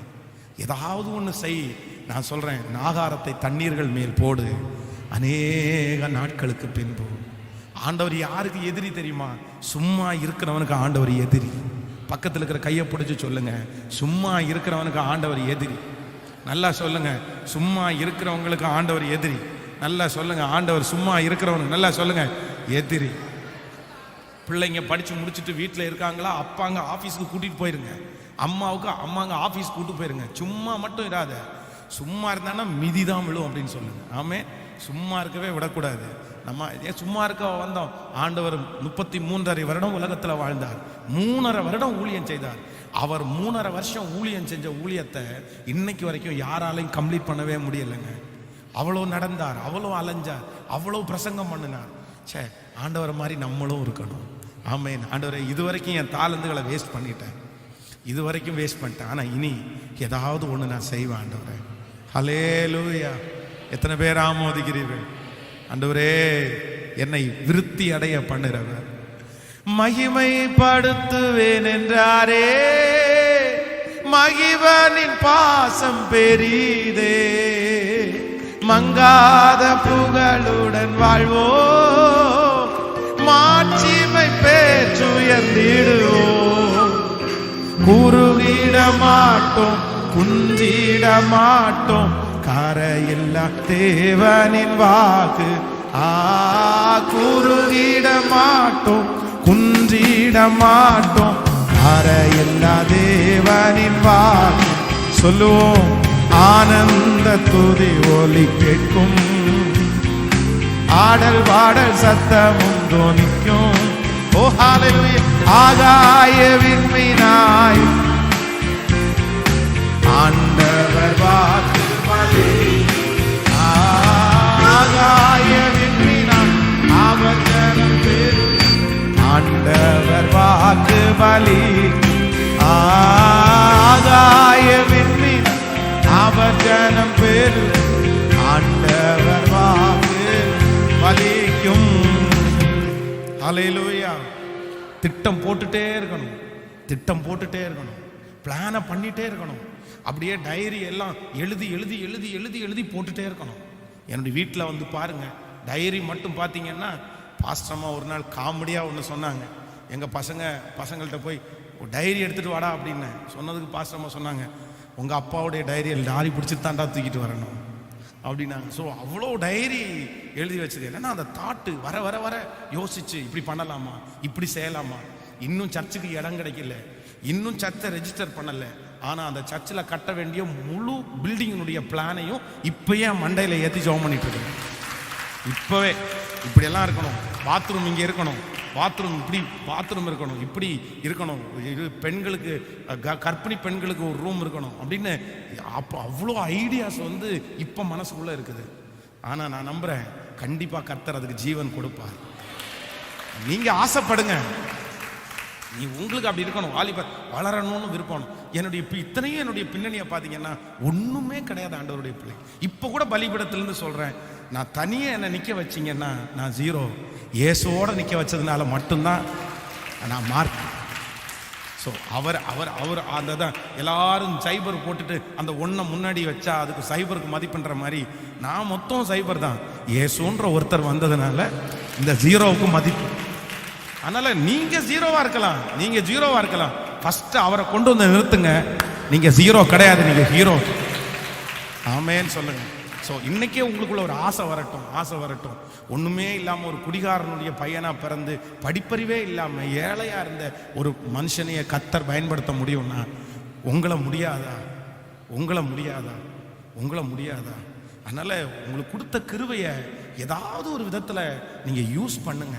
ஏதாவது ஒன்று செய். நான் சொல்றேன், நாகாரத்தை தண்ணீர்கள் மேல் போடு, அநேக நாட்களுக்கு பின்பு. ஆண்டவர் யாருக்கு எதிரி தெரியுமா? சும்மா இருக்கிறவனுக்கு ஆண்டவர் எதிரி. பக்கத்தில் இருக்கிற கையை பிடிச்சு சொல்லுங்க, சும்மா இருக்கிறவனுக்கு ஆண்டவர் எதிரி. நல்லா சொல்லுங்க, சும்மா இருக்கிறவங்களுக்கு ஆண்டவர் எதிரி. நல்லா சொல்லுங்க, ஆண்டவர் சும்மா இருக்கிறவனுக்கு நல்லா சொல்லுங்க எதிரி. பிள்ளைங்க படிச்சு முடிச்சுட்டு வீட்டில் இருக்காங்களா, அப்பாங்க ஆஃபீஸுக்கு கூட்டிட்டு போயிருங்க, அம்மாங்க ஆஃபீஸ் கூட்டு போயிருங்க. சும்மா மட்டும் இராத. சும்மா இருந்தானா மிதி தான் விழும் அப்படின்னு சொல்லுங்க. ஆமே, சும்மா இருக்கவே விடக்கூடாது. நம்ம ஏன் சும்மா இருக்க வந்தோம்? ஆண்டவர் 33.5 வருடம் உலகத்தில் வாழ்ந்தார், 3.5 வருடம் ஊழியம் செய்தார். அவர் 3.5 வருஷம் ஊழியம் செஞ்ச ஊழியத்தை இன்னைக்கு வரைக்கும் யாராலையும் கம்ப்ளீட் பண்ணவே முடியலைங்க. அவ்வளோ நடந்தார், அவ்வளோ அலைஞ்சார், அவ்வளோ பிரசங்கம் பண்ணினார். சே, ஆண்டவர் மாதிரி நம்மளும் இருக்கணும். ஆமேன். ஆண்டவரை, இது வரைக்கும் என் தாளந்துகளை வேஸ்ட் பண்ணிட்டேன், இது வரைக்கும் வேஸ்ட் பண்ணிட்டேன், ஆனால் இனி ஏதாவது ஒன்று நான் செய்வேன் ஆண்டவரே. ஹல்லேலூயா. எத்தனை பேர் ஆமோதிக்கிறீர்கள்? ஆண்டவரே, என்னை விருத்தி அடைய பண்ணுறவர். மகிமைப்படுத்துவேன் என்றாரே, மகிவனின் பாசம் பெரிதே, மங்காத புகழுடன் வாழ்வோ, மாட்சிமை பேச்சுயர்ந்திடுவோம். குறுகிட மாட்டோம், குஞ்சிட மாட்டோம், கரையில்லா தேவனின் வாக்கு குறுகிட மாட்டோம், குன்றிட மாட்டோம். அறையில்லா தேவனின் வாக்கு சொல்லுவோம். ஆனந்த துதி ஒலி கேட்கும், ஆடல் பாடல் சத்தமும் தோனிக்கும். ஓ ஹல்லேலூயா. ஆகாய விண்மீனாய் ஆண்டவர் வாக்கு பலிக்கும். ஆகாய விண்மீனாய் அவர் ஜனம் பெருகும், ஆண்டவர் வாக்கு பலிக்கும். ஆகாய விண்மீனாய் அவர் ஜனம் பெருகும், ஆண்டவர் வாக்கு பலிக்கும். ஹல்லேலூயா. திட்டம் போட்டுட்டே இருக்கணும், திட்டம் போட்டுட்டே இருக்கணும், பிளானை பண்ணிட்டே இருக்கணும். அப்படியே டைரி எல்லாம் எழுதி எழுதி எழுதி எழுதி எழுதி போட்டுட்டே இருக்கணும். என்னுடைய வீட்டில் வந்து பாருங்க, டைரி மட்டும் பார்த்தீங்கன்னா, பாஸ்டம்மா ஒரு நாள் காமெடியாக ஒன்று சொன்னாங்க. எங்கள் பசங்கள்கிட்ட போய் டைரி எடுத்துகிட்டு வாடா அப்படின்னு சொன்னதுக்கு பாஸ்டம்மா சொன்னாங்க, உங்கள் அப்பாவுடைய டைரியை லாரி பிடிச்சிட்டு தாண்டா தூக்கிட்டு வரணும் அப்படின்னாங்க. ஸோ அவ்வளோ டைரி எழுதி வச்சது என்னன்னா, அந்த தாட்டு வர வர வர யோசிச்சு இப்படி பண்ணலாமா, இப்படி செய்யலாமா. இன்னும் சர்ச்சுக்கு இடம் கிடைக்கல, இன்னும் சர்ச்சை ரெஜிஸ்டர் பண்ணல. ஆனால் அந்த சர்ச்சில் கட்ட வேண்டிய முழு பில்டிங்கினுடைய பிளானையும் இப்பயே மண்டையில் ஏற்றி ஜெபம் பண்ணிட்டு இருக்கணும். இப்போவே இப்படியெல்லாம் இருக்கணும், பாத்ரூம் இங்கே இருக்கணும், பாத்ரூம் இப்படி பாத்ரூம் இருக்கணும், இப்படி இருக்கணும், இது பெண்களுக்கு கர்ப்பிணி பெண்களுக்கு ஒரு ரூம் இருக்கணும் அப்படின்னு. அப்போ அவ்வளோ ஐடியாஸ் வந்து இப்போ மனசுக்குள்ளே இருக்குது. ஆனால் நான் நம்புகிறேன், கண்டிப்பாக கர்த்தர் அதுக்கு ஜீவன் கொடுப்பார். நீங்கள் ஆசைப்படுங்க, நீ உங்களுக்கு அப்படி இருக்கணும், வாலிபர் வளரணும்னு விருப்பம். இத்தனையும் என்னுடைய பின்னணியை பார்த்தீங்கன்னா ஒன்றுமே கிடையாது ஆண்டவருடைய பிள்ளை. இப்போ கூட பலிபீடத்திலிருந்து சொல்கிறேன், நான் தனியாக என்னை நிற்க வச்சிங்கன்னா நான் ஜீரோ. இயேசுவோட நிற்க வச்சதுனால மட்டும்தான் நான் மார்க். ஸோ அவர் அவர் அவர் அந்த தான் எல்லாரும் சைபர் போட்டுட்டு அந்த ஒன்றை முன்னாடி வச்சா அதுக்கு சைபருக்கு மதிப்புன்ற மாதிரி நான் மொத்தம் சைபர் தான். இயேசுன்ற ஒருத்தர் வந்ததுனால இந்த ஜீரோவுக்கு மதிப்பு. அதனால நீங்க ஜீரோவா இருக்கலாம், நீங்க ஜீரோவா இருக்கலாம். ஃபர்ஸ்ட் அவரை கொண்டு வந்து நிறுத்துங்க. நீங்க ஜீரோ கிடையாது, நீங்க ஹீரோ. ஆமேன்னு சொல்லுங்க. ஸோ இன்னைக்கே உங்களுக்குள்ள ஒரு ஆசை வரட்டும், ஆசை வரட்டும். ஒண்ணுமே இல்லாம ஒரு குடிகாரனுடைய பையனா பிறந்து படிப்பறிவே இல்லாம ஏழையா இருந்த ஒரு மனுஷனைய கர்த்தர் பயன்படுத்த முடியும்னா உங்களை முடியாதா, உங்களை முடியாதா, உங்களை முடியாதா? அதனால உங்களுக்கு கொடுத்த கிருபையை ஏதாவது ஒரு விதத்துல நீங்க யூஸ் பண்ணுங்க.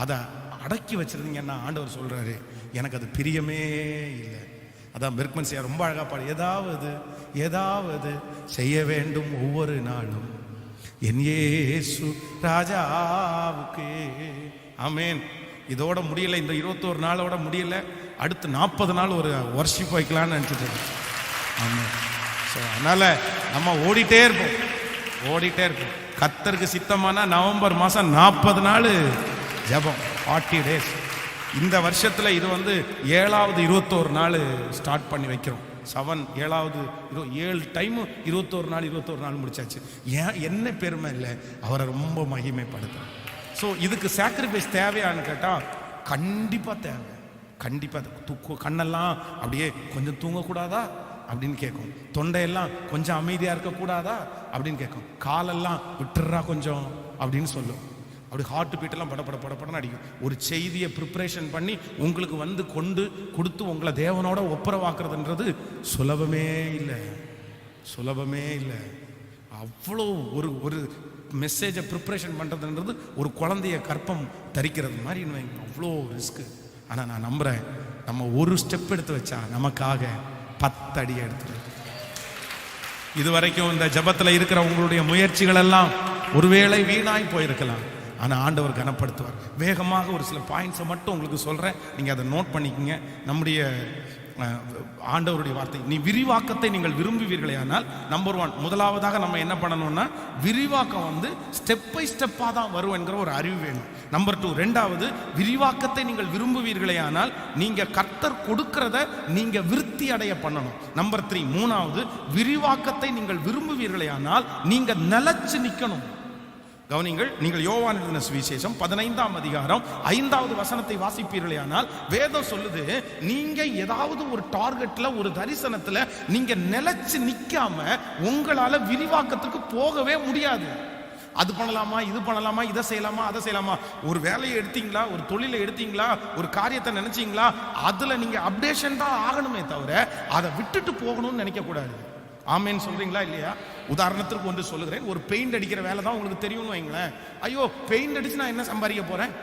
அதை அடக்கி வச்சிருந்தீங்கன்னா ஆண்டவர் சொல்றாரு, எனக்கு அது பிரியமே இல்லை. அதான் பெர்க்மன்சியா ரொம்ப அழகா பாடு, ஏதாவது செய்ய வேண்டும் ஒவ்வொரு நாளும் என் இயேசு ராஜாவுக்கு. ஆமேன். இதோட முடியல, இந்த 21 நாளோட முடியல. அடுத்து 40 நாள் ஒரு வர்ஷிப் வைக்கலான்னு நினைச்சிட்டு. ஆமாம். ஸோ அதனால நம்ம ஓடிட்டே இருப்போம். கர்த்தருக்கு சித்தமானா நவம்பர் மாதம் 40 நாள் ஜெபம், 40 days. இந்த வருஷத்தில் இது வந்து 7வது 21 நாள் ஸ்டார்ட் பண்ணி வைக்கிறோம். 7 டைமு 21 நாள் முடிச்சாச்சு. ஏன் என்ன பெருமை இல்லை, அவரை ரொம்ப மகிமைப்படுத்துறோம். ஸோ இதுக்கு சாக்ரிஃபைஸ் தேவையான்னு கேட்டால் கண்டிப்பாக தேவை. கண்டிப்பாக கண்ணெல்லாம் அப்படியே கொஞ்சம் தூங்கக்கூடாதா அப்படின்னு கேட்கும், தொண்டையெல்லாம் கொஞ்சம் அமைதியாக இருக்கக்கூடாதா அப்படின்னு கேட்கும், காலெல்லாம் விட்டுறா கொஞ்சம் அப்படின்னு சொல்லும். அப்படி ஹார்ட் பீட்டெல்லாம் படப்படன்னு அடிக்கும். ஒரு செய்தியை ப்ரிப்பரேஷன் பண்ணி உங்களுக்கு வந்து கொண்டு கொடுத்து உங்களை தேவனோட ஒப்புரவாக்குறதுன்றது சுலபமே இல்லை. அவ்வளோ ஒரு மெசேஜை ப்ரிப்பரேஷன் பண்ணுறதுன்றது ஒரு குழந்தைய கற்பம் தரிக்கிறது மாதிரி அவ்வளோ ரிஸ்க்கு. ஆனால் நான் நம்புகிறேன், நம்ம ஒரு ஸ்டெப் எடுத்து வச்சா நமக்காக 10 அடியை எடுத்துருவோம். இது வரைக்கும் இந்த ஜபத்தில் இருக்கிற உங்களுடைய முயற்சிகள் எல்லாம் ஒருவேளை வீணாய் போயிருக்கலாம். ஆனால் ஆண்டவர் கனப்படுத்துவார். வேகமாக ஒரு சில பாயிண்ட்ஸை மட்டும் உங்களுக்கு சொல்கிறேன், நீங்கள் அதை நோட் பண்ணிக்கங்க. நம்முடைய ஆண்டவருடைய வார்த்தை, நீ விரிவாக்கத்தை நீங்கள் விரும்புவீர்களே ஆனால் நம்பர் 1 முதலாவதாக நம்ம என்ன பண்ணணும்னா, விரிவாக்கம் வந்து ஸ்டெப் பை ஸ்டெப்பாக தான் வரும் என்கிற ஒரு அறிவு வேணும். நம்பர் 2 ரெண்டாவது, விரிவாக்கத்தை நீங்கள் விரும்புவீர்களே ஆனால் நீங்கள் கர்த்தர் கொடுக்கிறத நீங்கள் விருத்தி அடைய பண்ணணும். நம்பர் 3 மூணாவது, விரிவாக்கத்தை நீங்கள் விரும்புவீர்களே ஆனால் நீங்கள் நிலைச்சு நிற்கணும். கவனிங்கள், நீங்கள் யோவான் எழுதின சுவிசேஷம் 15ஆம் அதிகாரம் 5வது வசனத்தை வாசிப்பீர்களே ஆனால் வேதம் சொல்லுது, நீங்க ஏதாவது ஒரு டார்கெட்ல ஒரு தரிசனத்துல நீங்க நிலைச்சு நிக்காம உங்களால விரிவாக்கத்துக்கு போகவே முடியாது. அது பண்ணலாமா, இது பண்ணலாமா, இதை செய்யலாமா, அதை செய்யலாமா. ஒரு வேலையை எடுத்தீங்களா, ஒரு தொழிலை எடுத்தீங்களா, ஒரு காரியத்தை நினைச்சீங்களா, அதுல நீங்க அப்டேஷன் தான் ஆகணுமே தவிர அதை விட்டுட்டு போகணும்னு நினைக்க கூடாது. ஆமேன்னு சொல்றீங்களா இல்லையா? உதாரணத்திற்கு ஒன்று சொல்லுகிறேன். ஒரு பெயிண்ட் அடிக்கிற வேலை தான் உங்களுக்கு தெரியும்னு வைங்களேன். ஐயோ பெயிண்ட் அடிச்சு நான் என்ன சம்பாதிக்க போறேன்?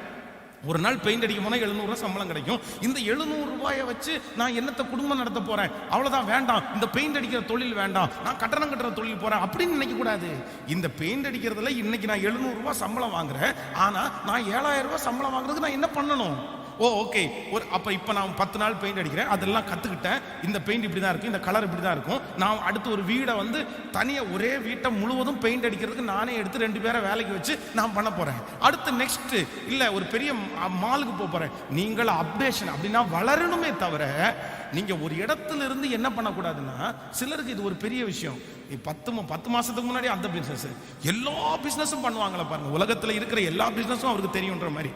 ஒரு நாள் பெயிண்ட் அடிக்க போனால் 700 ரூபாய் சம்பளம் கிடைக்கும். இந்த 700 ரூபாயை வச்சு நான் என்னத்தை குடும்பம் நடத்த போறேன்? அவ்வளவுதான், வேண்டாம், இந்த பெயிண்ட் அடிக்கிற தொழில் வேண்டாம், நான் கட்டணம் கட்டுற தொழில் போறேன் அப்படின்னு நினைக்க கூடாது. இந்த பெயிண்ட் அடிக்கிறதுல இன்னைக்கு நான் 700 ரூபாய் சம்பளம் வாங்குறேன், ஆனா நான் 7000 ரூபாய் சம்பளம் வாங்குறதுக்கு நான் என்ன பண்ணணும்? ஓகே, அப்ப இப்ப நான் 10 நாள் பெயிண்ட் அடிக்கிறேன், அதெல்லாம் கத்துக்கிட்டேன். இந்த பெயிண்ட் இப்படிதான் இருக்கும், இந்த கலர் இப்படிதான் இருக்கும். நான் அடுத்து ஒரு வீடை வந்து தனியா ஒரே வீட்டை முழுவதும் பெயிண்ட் அடிக்கிறதுக்கு நானே எடுத்து 2 பேரை வேலைக்கு வச்சு நான் பண்ண போறேன். அடுத்து நெக்ஸ்ட் இல்ல ஒரு பெரிய மாலுக்கு போறேன். நீங்கள் அப்டேஷன் அப்படின்னா வளரணுமே தவிர நீங்க ஒரு இடத்துல இருந்து என்ன பண்ணக்கூடாதுன்னா, சிலருக்கு இது ஒரு பெரிய விஷயம். 10 மாசத்துக்கு முன்னாடி அந்த பிசினஸ், எல்லா பிசினஸும் பண்ணுவாங்களே பாருங்க, உலகத்துல இருக்கிற எல்லா பிசினஸும் அவருக்கு தெரியுன்ற மாதிரி.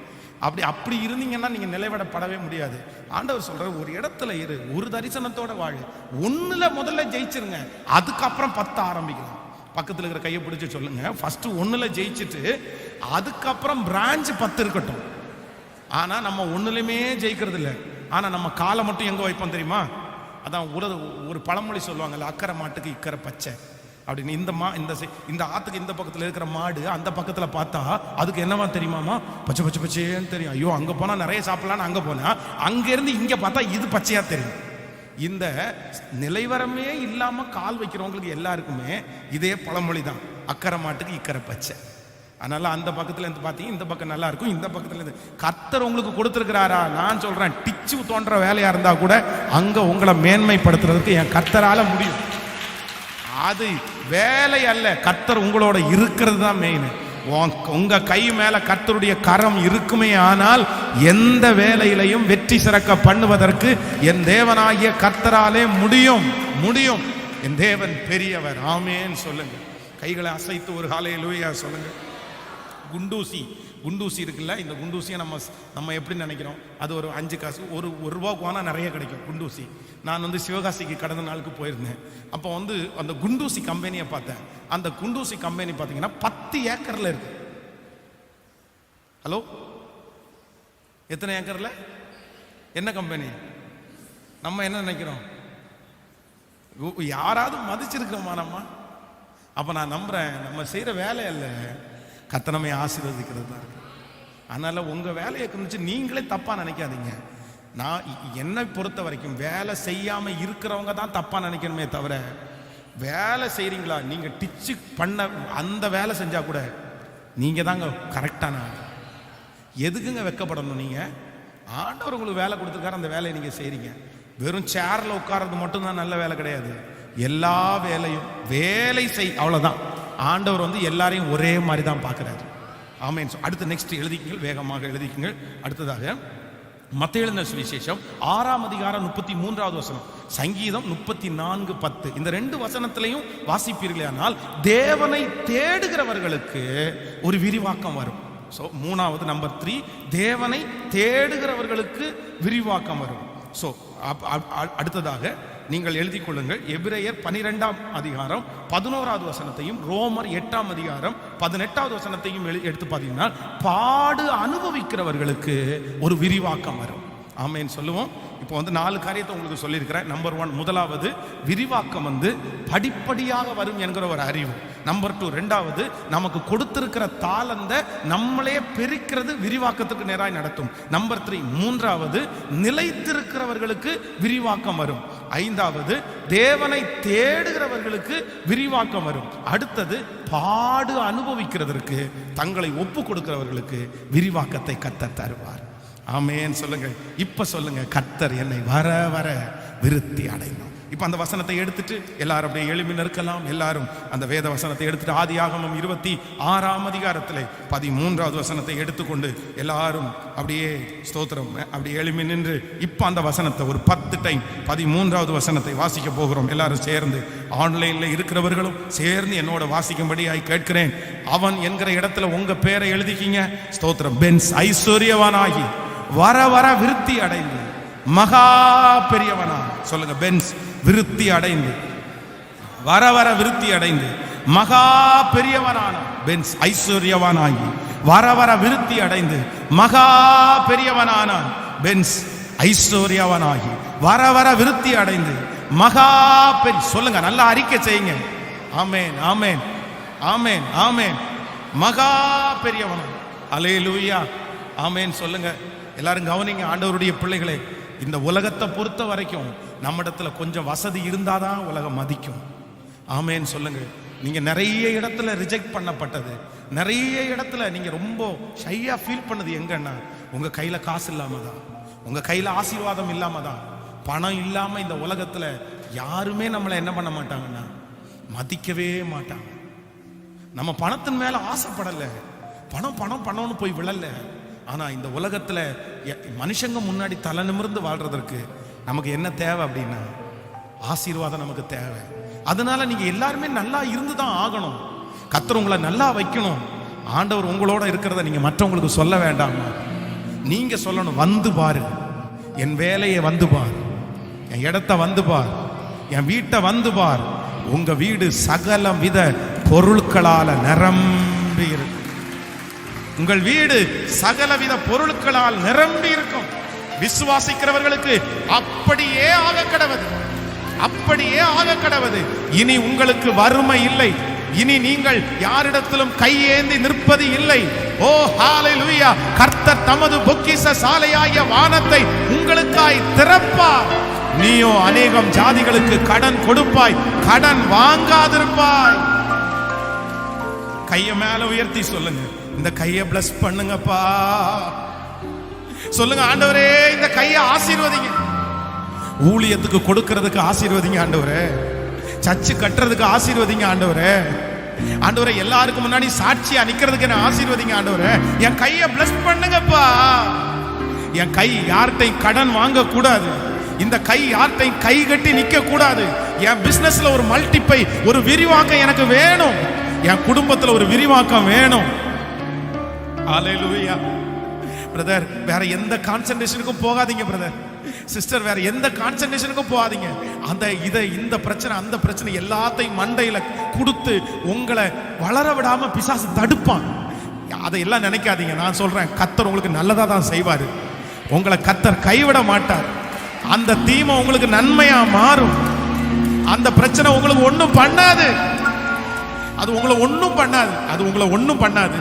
அப்படி இருந்தீங்கன்னா நீங்க நிலைவிடப்படவே முடியாது. ஆண்டவர் சொல்ற ஒரு இடத்துல இரு, ஒரு தரிசனத்தோட வாழு, ஒண்ணுல முதல்ல ஜெயிச்சிருங்க, அதுக்கப்புறம் 10 ஆரம்பிக்கலாம். பக்கத்துல இருக்கிற கையை பிடிச்சு சொல்லுங்க, ஃபர்ஸ்ட் 1ல ஜெயிச்சுட்டு அதுக்கப்புறம் பிரான்ச் 10 இருக்கட்டும். ஆனா நம்ம 1லயுமே ஜெயிக்கிறது இல்லை. ஆனா நம்ம காலை மட்டும் எங்க வைப்போம் தெரியுமா? அதான் ஒரு பழமொழி சொல்லுவாங்கல்ல, அக்கறை மாட்டுக்கு இக்கரை பச்சை அப்படின்னு. இந்த ஆத்துக்கு இந்த பக்கத்துல இருக்கிற மாடு அந்த பக்கத்துல பார்த்தா அதுக்கு என்னவா தெரியுமாமா? பச்சை பச்சை பச்சைன்னு தெரியும். ஐயோ அங்க போனா நிறைய சாப்பிடலான்னு அங்க போனா, அங்க இருந்து இங்க பார்த்தா இது பச்சையா தெரியும். இந்த நிலைவரமே இல்லாம கால் வைக்கிறவங்களுக்கு எல்லாருக்குமே இதே பழமொழி தான், அக்கறை மாட்டுக்கு இக்கரை பச்சை. அதனால அந்த பக்கத்துல இருந்து பாத்தீங்க, இந்த பக்கம் நல்லா இருக்கும், இந்த பக்கத்துல இருந்து. கர்த்தர் உங்களுக்கு கொடுத்திருக்கிறாரா? நான் சொல்றேன், டிச்சு தோன்ற வேலையா இருந்தா கூட அங்க உங்களை மேன்மைப்படுத்துறதுக்கு என் கர்த்தரால முடியும். அது வேலை அல்ல, கர்த்தர் உங்களோட இருக்கிறது தான் மெயின். உங்க கை மேல கர்த்தருடைய கரம் இருக்குமே ஆனால் எந்த வேலையிலையும் வெற்றி சிறக்க பண்ணுவதற்கு என் தேவனாகிய கர்த்தராலே முடியும். என் தேவன் பெரியவர். ஆமேன் சொல்லுங்க. கைகளை அசைத்து ஒரு ஹல்லேலூயா சொல்லுங்க. குண்டூசி இருக்குல்ல, இந்த குண்டூசியை நம்ம எப்படி நினைக்கிறோம்? அது ஒரு 5 காசு, ஒரு ரூபா போனால் நிறைய கிடைக்கும் குண்டூசி. நான் வந்து சிவகாசிக்கு கடந்த நாளுக்கு போயிருந்தேன். அப்போ வந்து அந்த குண்டூசி கம்பெனியை பார்த்தேன். அந்த குண்டூசி கம்பெனி பார்த்தீங்கன்னா 10 ஏக்கர்ல இருக்கு. ஹலோ, எத்தனை ஏக்கர்ல? என்ன கம்பெனி? நம்ம என்ன நினைக்கிறோம்? யாராவது மதிச்சிருக்கிறோமா நம்ம? அப்ப நான் நம்புறேன், நம்ம செய்யற வேலை அல்ல, கர்த்தர் நம்மை ஆசீர்வதிக்கிறது தான் இருக்கு. அதனால உங்க வேலையை குறித்து நீங்களே தப்பா நினைக்காதீங்க. நான் என்னை பொறுத்த வரைக்கும் வேலை செய்யாம இருக்கிறவங்க தான் தப்பா நினைக்கணுமே தவிர, வேலை செய்றீங்களா நீங்க டிச்சு பண்ண அந்த வேலை செஞ்சா கூட நீங்க தாங்க கரெக்டான. எதுக்குங்க வெக்கப்படணும்? நீங்க ஆண்டவர் உங்களுக்கு வேலை கொடுத்துருக்காரு, அந்த வேலையை நீங்க செய்றீங்க. வெறும் சேர்ல உட்கார்றது மட்டும்தான் நல்ல வேலை கிடையாது. எல்லா வேலையும் வேலை செய், அவ்வளவுதான். ஆண்டவர் வந்து எல்லாரையும் ஒரே மாதிரி தான் பார்க்கிறாரு. ஆமென். அடுத்து நெக்ஸ்ட் எழுதிக்குங்கள், வேகமாக எழுதிக்குங்கள். அடுத்ததாக மத்தேயு எழுதின சுவிசேஷம் 6ஆம் அதிகாரம் 33வது வசனம், சங்கீதம் 34:10. இந்த 2 வசனத்திலையும் வாசிப்பீர்களானால் தேவனை தேடுகிறவர்களுக்கு ஒரு விரிவாக்கம் வரும். ஸோ 3வது நம்பர் 3, தேவனை தேடுகிறவர்களுக்கு விரிவாக்கம் வரும். ஸோ அடுத்ததாக நீங்கள் எழுதிக் கொள்ளுங்கள், எபிரேயர் 12ஆம் அதிகாரம் 11வது வசனத்தையும் ரோமர் 8ஆம் அதிகாரம் 18வது வசனத்தையும் எடுத்து பார்த்தீங்கன்னா பாடு அனுபவிக்கிறவர்களுக்கு ஒரு விரிவாக்கம் வரும். ஆமேன் சொல்லுவோம். இப்போ வந்து 4 காரியத்தை உங்களுக்கு சொல்லியிருக்கிறேன். நம்பர் 1, முதலாவது விரிவாக்கம் வந்து படிப்படியாக வரும் என்கிற ஒரு அறிவு. நம்பர் 2, ரெண்டாவது நமக்கு கொடுத்திருக்கிற தாளந்த நம்மளே பெருக்கிறது விரிவாக்கத்துக்கு நேராய் நடத்தும். நம்பர் 3, மூன்றாவது நிலைத்திருக்கிறவர்களுக்கு விரிவாக்கம் வரும். 5வது தேவனை தேடுகிறவர்களுக்கு விரிவாக்கம் வரும். அடுத்தது பாடு அனுபவிக்கிறதற்கு தங்களை ஒப்பு கொடுக்கிறவர்களுக்கு விரிவாக்கத்தை கர்த்தர் தருவார். ஆமென் சொல்லுங்க. இப்ப சொல்லுங்க, கர்த்தர் என்னை வர வர விருத்தி அடையணும். இப்ப அந்த வசனத்தை எடுத்துட்டு எல்லாரும் அப்படியே எழுப்பி நிற்கலாம். எல்லாரும் அந்த வேத வசனத்தை எடுத்துட்டு ஆதியாகமம் 26ஆம் அதிகாரத்திலே 13வது வசனத்தை எடுத்துக்கொண்டு எல்லாரும் அப்படியே ஸ்தோத்திரம் அப்படியே எழுப்பி நின்று இப்ப அந்த வசனத்தை ஒரு 10 டைம் 13வது வசனத்தை வாசிக்க போகிறோம். எல்லாரும் சேர்ந்து, ஆன்லைன்ல இருக்கிறவர்களும் சேர்ந்து என்னோட வாசிக்கும்படியாய் கேட்கிறேன். அவன் என்கிற இடத்துல உங்க பேரை எழுதிக்கிங்க. ஸ்தோத்திரம். பென்ஸ் ஐஸ்வர்யவானாகி வர வர விருத்தி அடைந்து மகா பெரியவனா சொல்லுங்க. பென்ஸ் விருத்தி அடைந்து வர வர விருத்தி அடைந்து மகா பெரியவனான பென்ஸ் ஐஸ்வர்யவானாகி வர வர விருத்தி அடைந்து மகா பெரியவனானான். பென்ஸ் ஐஸ்வர்யவானாகி வர வர விருத்தி அடைந்து மகா சொல்லுங்க, நல்லா அறிக்கை செய்யுங்க. ஆமென் ஆமென் ஆமென் ஆமென். மகா பெரியவன். அல்லேலூயா. ஆமென் சொல்லுங்க எல்லாரும். கவனிங்க ஆண்டவருடைய பிள்ளைகளே, இந்த உலகத்தை பொறுத்த வரைக்கும் நம்மிடத்துல கொஞ்சம் வசதி இருந்தாதான் உலகம் மதிக்கும். ஆமென் சொல்லுங்க. நீங்க நிறைய இடத்துல ரிஜெக்ட் பண்ணப்பட்டது, நிறைய இடத்துல நீங்க ரொம்ப ஷையா ஃபீல் பண்ணது எங்கன்னா உங்க கையில காசு இல்லாம தான், உங்க கையில ஆசீர்வாதம் இல்லாம தான். பணம் இல்லாம இந்த உலகத்துல யாருமே நம்மளை என்ன பண்ண மாட்டாங்கன்னா மதிக்கவே மாட்டாங்க. நம்ம பணத்தின் மேல ஆசைப்படல, பணம் பணம் பணம்னு போய் விழல. ஆனா இந்த உலகத்துல மனுஷங்க முன்னாடி தலை நிமிர்ந்து வாழ்றதற்கு நமக்கு என்ன தேவை அப்படின்னா ஆசீர்வாதம் நமக்கு தேவை. அதனால நீங்க எல்லாருமே நல்லா இருந்துதான் ஆகணும். கர்த்தர் உங்களை நல்லா வைக்கணும். ஆண்டவர் உங்களோட இருக்கிறத நீங்க மற்றவங்களுக்கு சொல்ல வேண்டாமா? நீங்க சொல்லணும், வந்து பாரு, என் வேலையை வந்து பார், என் இடத்தை வந்து பார், என் வீட்டை வந்து பார். உங்க வீடு சகல வித பொருட்களால நிரம்பி இருக்கும். உங்கள் வீடு சகலவித பொருட்களால் நிரம்பி இருக்கும். விசுவாசிக்கிறவர்களுக்கு அப்படியே ஆக கடவது, அப்படியே ஆக கடவது. இனி உங்களுக்கு வறுமை இல்லை. இனி நீங்கள் யாரிடத்திலும் கையேந்தி நிற்பது இல்லை. ஓ ஹalleluya. கர்த்தர் தமது பொக்கிஷ சாலையாகிய வானத்தை உங்களுக்காய் திறப்பார். நீயோ அநேகம் ஜாதிகளுக்கு கடன் கொடுப்பாய், கடன் வாங்காதிருப்பாய். கையை மேல உயர்த்தி சொல்லுங்க, இந்த கையை பிளஸ் பண்ணுங்கப்பா. சொல்லுங்க, ஆண்டவரே இந்த கையை ஆசீர்வதிங்க. ஊழியத்துக்கு கொடுக்கிறதுக்கு ஆசீர்வதிங்க ஆண்டவரே. சர்ச்சு கட்டுறதுக்கு ஆசீர்வதிங்க ஆண்டவரே. ஆண்டவரே எல்லாருக்கும் முன்னாடி சாட்சியா நிக்கிறதுக்கு என்ன ஆசீர்வதிங்க ஆண்டவரே. என் கையை பிளஸ் பண்ணுங்கப்பா. என் கை யார்கிட்டையும் கடன் வாங்க கூடாது. இந்த கை யார்கிட்டையும் கை கட்டி நிக்க கூடாது. என் பிசினஸ்ல ஒரு மல்டிப்ளை, ஒரு விரிவாக்கம் எனக்கு வேணும். என் குடும்பத்துல ஒரு விரிவாக்கம் வேணும். ஹalleluya. பிரதர், வேற எந்த கான்சென்ட்ரேஷனுக்கும் போகாதீங்க. பிரதர் சிஸ்டர், வேற எந்த கான்சென்ட்ரேஷனுக்கும் போகாதீங்க. இந்த பிரச்சனை அந்த பிரச்சனை எல்லாத்தையும் மண்டையில கொடுத்து உங்களை வளர விடாம பிசாசு தடுப்பான். அதையெல்லாம் நினைக்காதீங்க. நான் சொல்றேன், கர்த்தர் உங்களுக்கு நல்லதா தான் செய்வாரு. உங்களை கர்த்தர் கைவிட மாட்டார். அந்த தீமை உங்களுக்கு நன்மையா மாறும். அந்த பிரச்சனை உங்களுக்கு ஒண்ணும் பண்ணாது. அது உங்களை ஒண்ணும் பண்ணாது. அது உங்களை ஒண்ணும் பண்ணாது,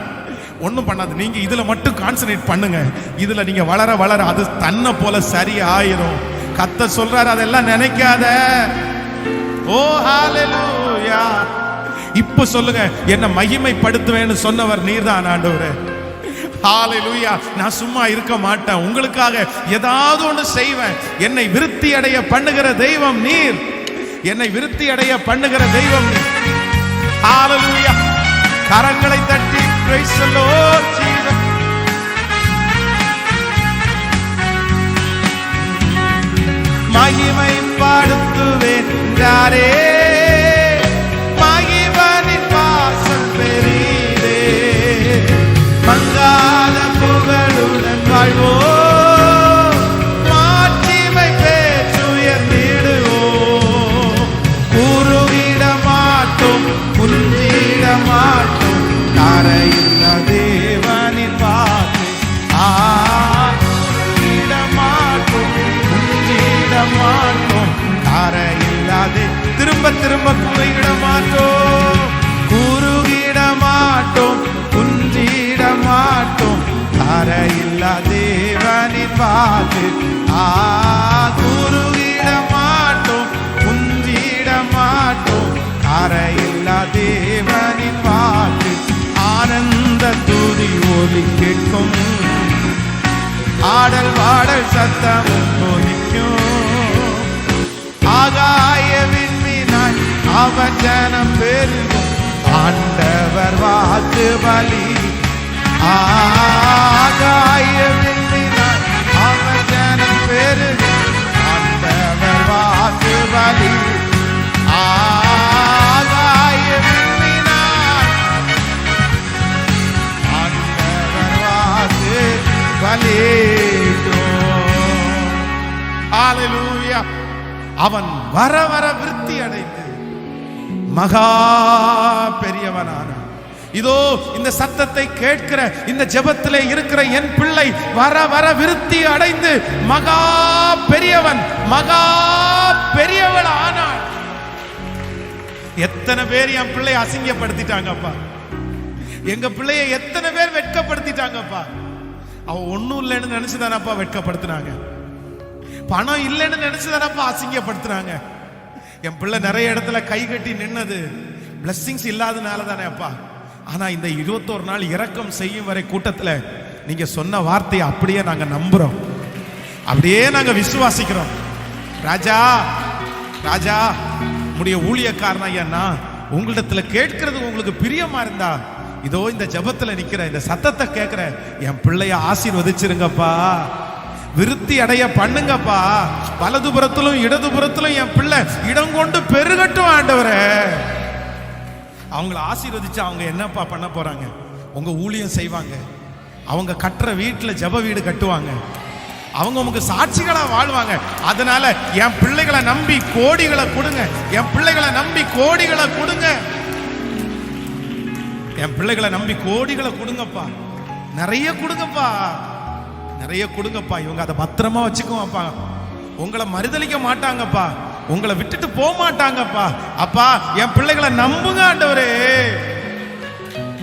ஒண்ணும் பண்ணாது. நீங்க இதுல மட்டும் கான்சன்ட்ரேட் பண்ணுங்க. இதுல நீங்க வளர வளர அது தன்னை போல சரி ஆயிரும். கர்த்தர் சொல்றாரு, அதெல்லாம் நினைக்காத. ஓ ஹalleluya. இப்ப சொல்லுங்க, என்ன மகிமைப்படுத்துவேன்னு சொன்னவர் நீர்தான் ஆண்டவரே. ஹalleluya. நான் சும்மா இருக்க மாட்டேன், உங்களுக்காக ஏதாவது ஒன்று செய்வேன். என்னை விருத்தி அடைய பண்ணுகிற தெய்வம் நீர். என்னை விருத்தி அடைய பண்ணுகிற தெய்வம் நீர். ஹalleluya. கரங்களை தட்டி praise the Lord Jesus. மகிமை பாடுத்துவேன் யாரே, மகிமனின் வாசல் பெரிதே, மங்காத புகழுடன் வாழ்வோம், மாட்சிமை பேச்சுயர்ந்திடுவோம். கூறுவிட மாட்டோம், குந்திட மாட்டோம், தரையுள்ள தேவனின் வாக்கு. கூறுவிட மாட்டோம், குந்திட மாட்டோம், தரையில்லாதே. திரும்ப திரும்ப கூறிட மாட்டோம், கூறுகிட மாட்டோம், குந்திட மாட்டோம், தரையில்லா தேவனின் வாக்கு. கூறுகிட மாட்டோம், குந்திட மாட்டோம், தரையில்லா தேவனின் வாக்கு. ஆனந்த துதி ஒலி கேட்கும், ஆடல் பாடல் சத்தமும் ஒலிக்கும். ஆகாய விண்மீனாய் அவர் ஜனம் பெருகும், ஆண்டவர் வாக்கு பலி. ஆகாய விண்மீனாய் அவர் ஜனம் பெருகும், ஆண்டவர் வாக்கு பலி. ஆகாய விண்மீனாய் ஆண்டவர் வாக்கு பலி. ஹalleluya. அவன் வர வர விருத்தி அடைந்து மகா பெரியவனானான். இதோ இந்த சத்தத்தை கேட்கிற இந்த ஜெபத்திலே இருக்கிற என் பிள்ளை வர வர விருத்தி அடைந்து மகா பெரியவன் மகா பெரியவள் ஆனாள். எத்தனை பேர் என் பிள்ளை அசிங்கப்படுத்திட்டாங்கப்பா, எங்க பிள்ளைய எத்தனை பேர் வெட்கப்படுத்திட்டாங்கப்பா. அவ ஒண்ணும் இல்லைன்னு நினைச்சுதானப்பா வெட்கப்படுத்தினாங்க, பணம் இல்லைன்னு நினைச்சுதானப்பா அசிங்கப்படுத்தினாங்க. என் பிள்ளை நிறைய இடத்துல கை கட்டி நின்னது பிளஸ்ஸிங்ஸ் இல்லாதனால தானே அப்பா. ஆனா இந்த 21 நாள் இரக்கம் செய்யும் வரை கூட்டத்துல நீங்க சொன்ன வார்த்தையை அப்படியே நாங்க நம்புறோம், அப்படியே நாங்க விசுவாசிக்கிறோம். ராஜா ராஜா உடைய ஊழியக்காரனா ஐயா, உங்களிடத்துல கேட்கிறது உங்களுக்கு பிரியமா இருந்தா இதோ இந்த ஜெபத்துல நிக்கிற இந்த சத்தத்தை கேட்கிற என் பிள்ளைய ஆசீர்வதிச்சிருங்கப்பா, விருத்தி அடைய பண்ணுங்கப்பா. வலதுபுறத்திலும் இடதுபுறத்திலும் என் பிள்ளை இடம் கொண்டு பெருகட்டும் ஆண்டவரே. அவங்கள ஆசீர்வதிச்சு அவங்க என்னப்பா பண்ண போறாங்க? உங்க ஊழியம் செய்வாங்க, அவங்க கட்டுற வீட்டுல ஜெப வீடு கட்டுவாங்க, அவங்க உங்க சாட்சிகளா வாழ்வாங்க. அதனால என் பிள்ளைகளை நம்பி கோடிகளை கொடுங்க, என் பிள்ளைகளை நம்பி கோடிகளை கொடுங்க, என் பிள்ளைகளை நம்பி கோடிகளை கொடுங்கப்பா, நிறைய கொடுங்கப்பா, நிறைய கொடுங்கப்பா. இவங்க அதை பத்திரமா வச்சுக்குவாப்பா, உங்களை மறுதலிக்க மாட்டாங்கப்பா, உங்களை விட்டுட்டு போக மாட்டாங்கப்பா. அப்பா என் பிள்ளைகளை நம்புங்க ஆண்டவரே,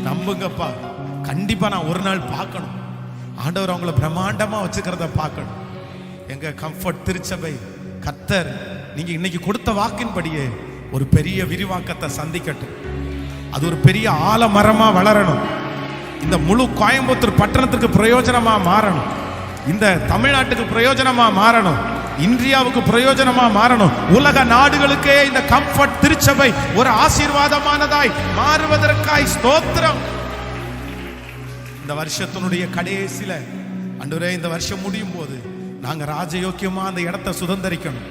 நம்புங்கப்பா. கண்டிப்பா நான் ஒரு நாள் பார்க்கணும் ஆண்டவர் அவங்கள பிரம்மாண்டமா வச்சுக்கிறத பார்க்கணும். எங்க கம்ஃபர்ட் திருச்சபை கர்த்தர் நீங்க இன்னைக்கு கொடுத்த வாக்கின்படியே ஒரு பெரிய விரிவாக்கத்தை சந்திக்கட்டும், அது ஒரு பெரிய ஆலமரமா வளரணும், இந்த முழு கோயம்புத்தூர் பட்டணத்துக்கு பிரயோஜனமா மாறணும், இந்த தமிழ்நாட்டுக்கு பிரயோஜனமா மாறணும், இந்தியாவுக்கு பிரயோஜனமா மாறணும், உலக நாடுகளுக்கே இந்த கம்ஃபர்ட் திருச்சபை ஒரு ஆசீர்வாதமானதாய் மாறுவதற்காய் ஸ்தோத்திரம். இந்த வருஷத்தினுடைய கடைசியில ஆண்டவரே, இந்த வருஷம் முடியும் போது நாங்க ராஜயோக்கியமா அந்த இடத்தை சுதந்திரிக்கணும்.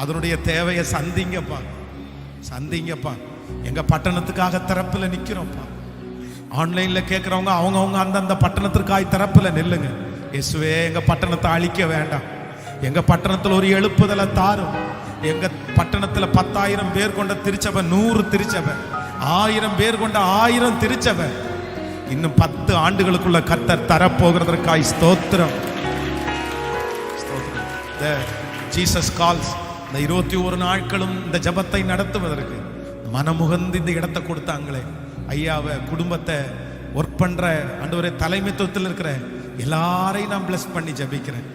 அதனுடைய தேவையை சந்திங்கப்பா, சந்திங்கப்பா. எங்க பட்டணத்துக்காக திறப்புல நிக்கிறோம்ப்பா. ஆன்லைன்ல கேட்கிறவங்க அவங்க அந்தந்த பட்டணத்திற்காய் திறப்புல நில்லுங்க. இயேசுவே எங்க பட்டணத்தை அழிக்க வேண்டாம், எங்க பட்டணத்தில் ஒரு எழுப்புதலை தாரும். எங்க பட்டணத்துல 10,000 பேர் கொண்ட திருச்சபை 100 திருச்சபை, 1000 பேர் கொண்ட 1000 திருச்சபை இன்னும் 10 ஆண்டுகளுக்குள்ள கர்த்தர் தரப்போகிறதற்காய் ஸ்தோத்திரம். ஜீசஸ் கால்ஸ் இந்த 21 நாட்களும் இந்த ஜபத்தை நடத்துவதற்கு மனமுகந்து இந்த இடத்தை கொடுத்தாங்களே ஐயாவை, குடும்பத்தை, ஒர்க் பண்ற ஆண்டவரே, தலைமைத்துவத்தில் இருக்கிற எல்லாரையும் நான் பிளஸ் பண்ணி ஜபிக்கிறேன்.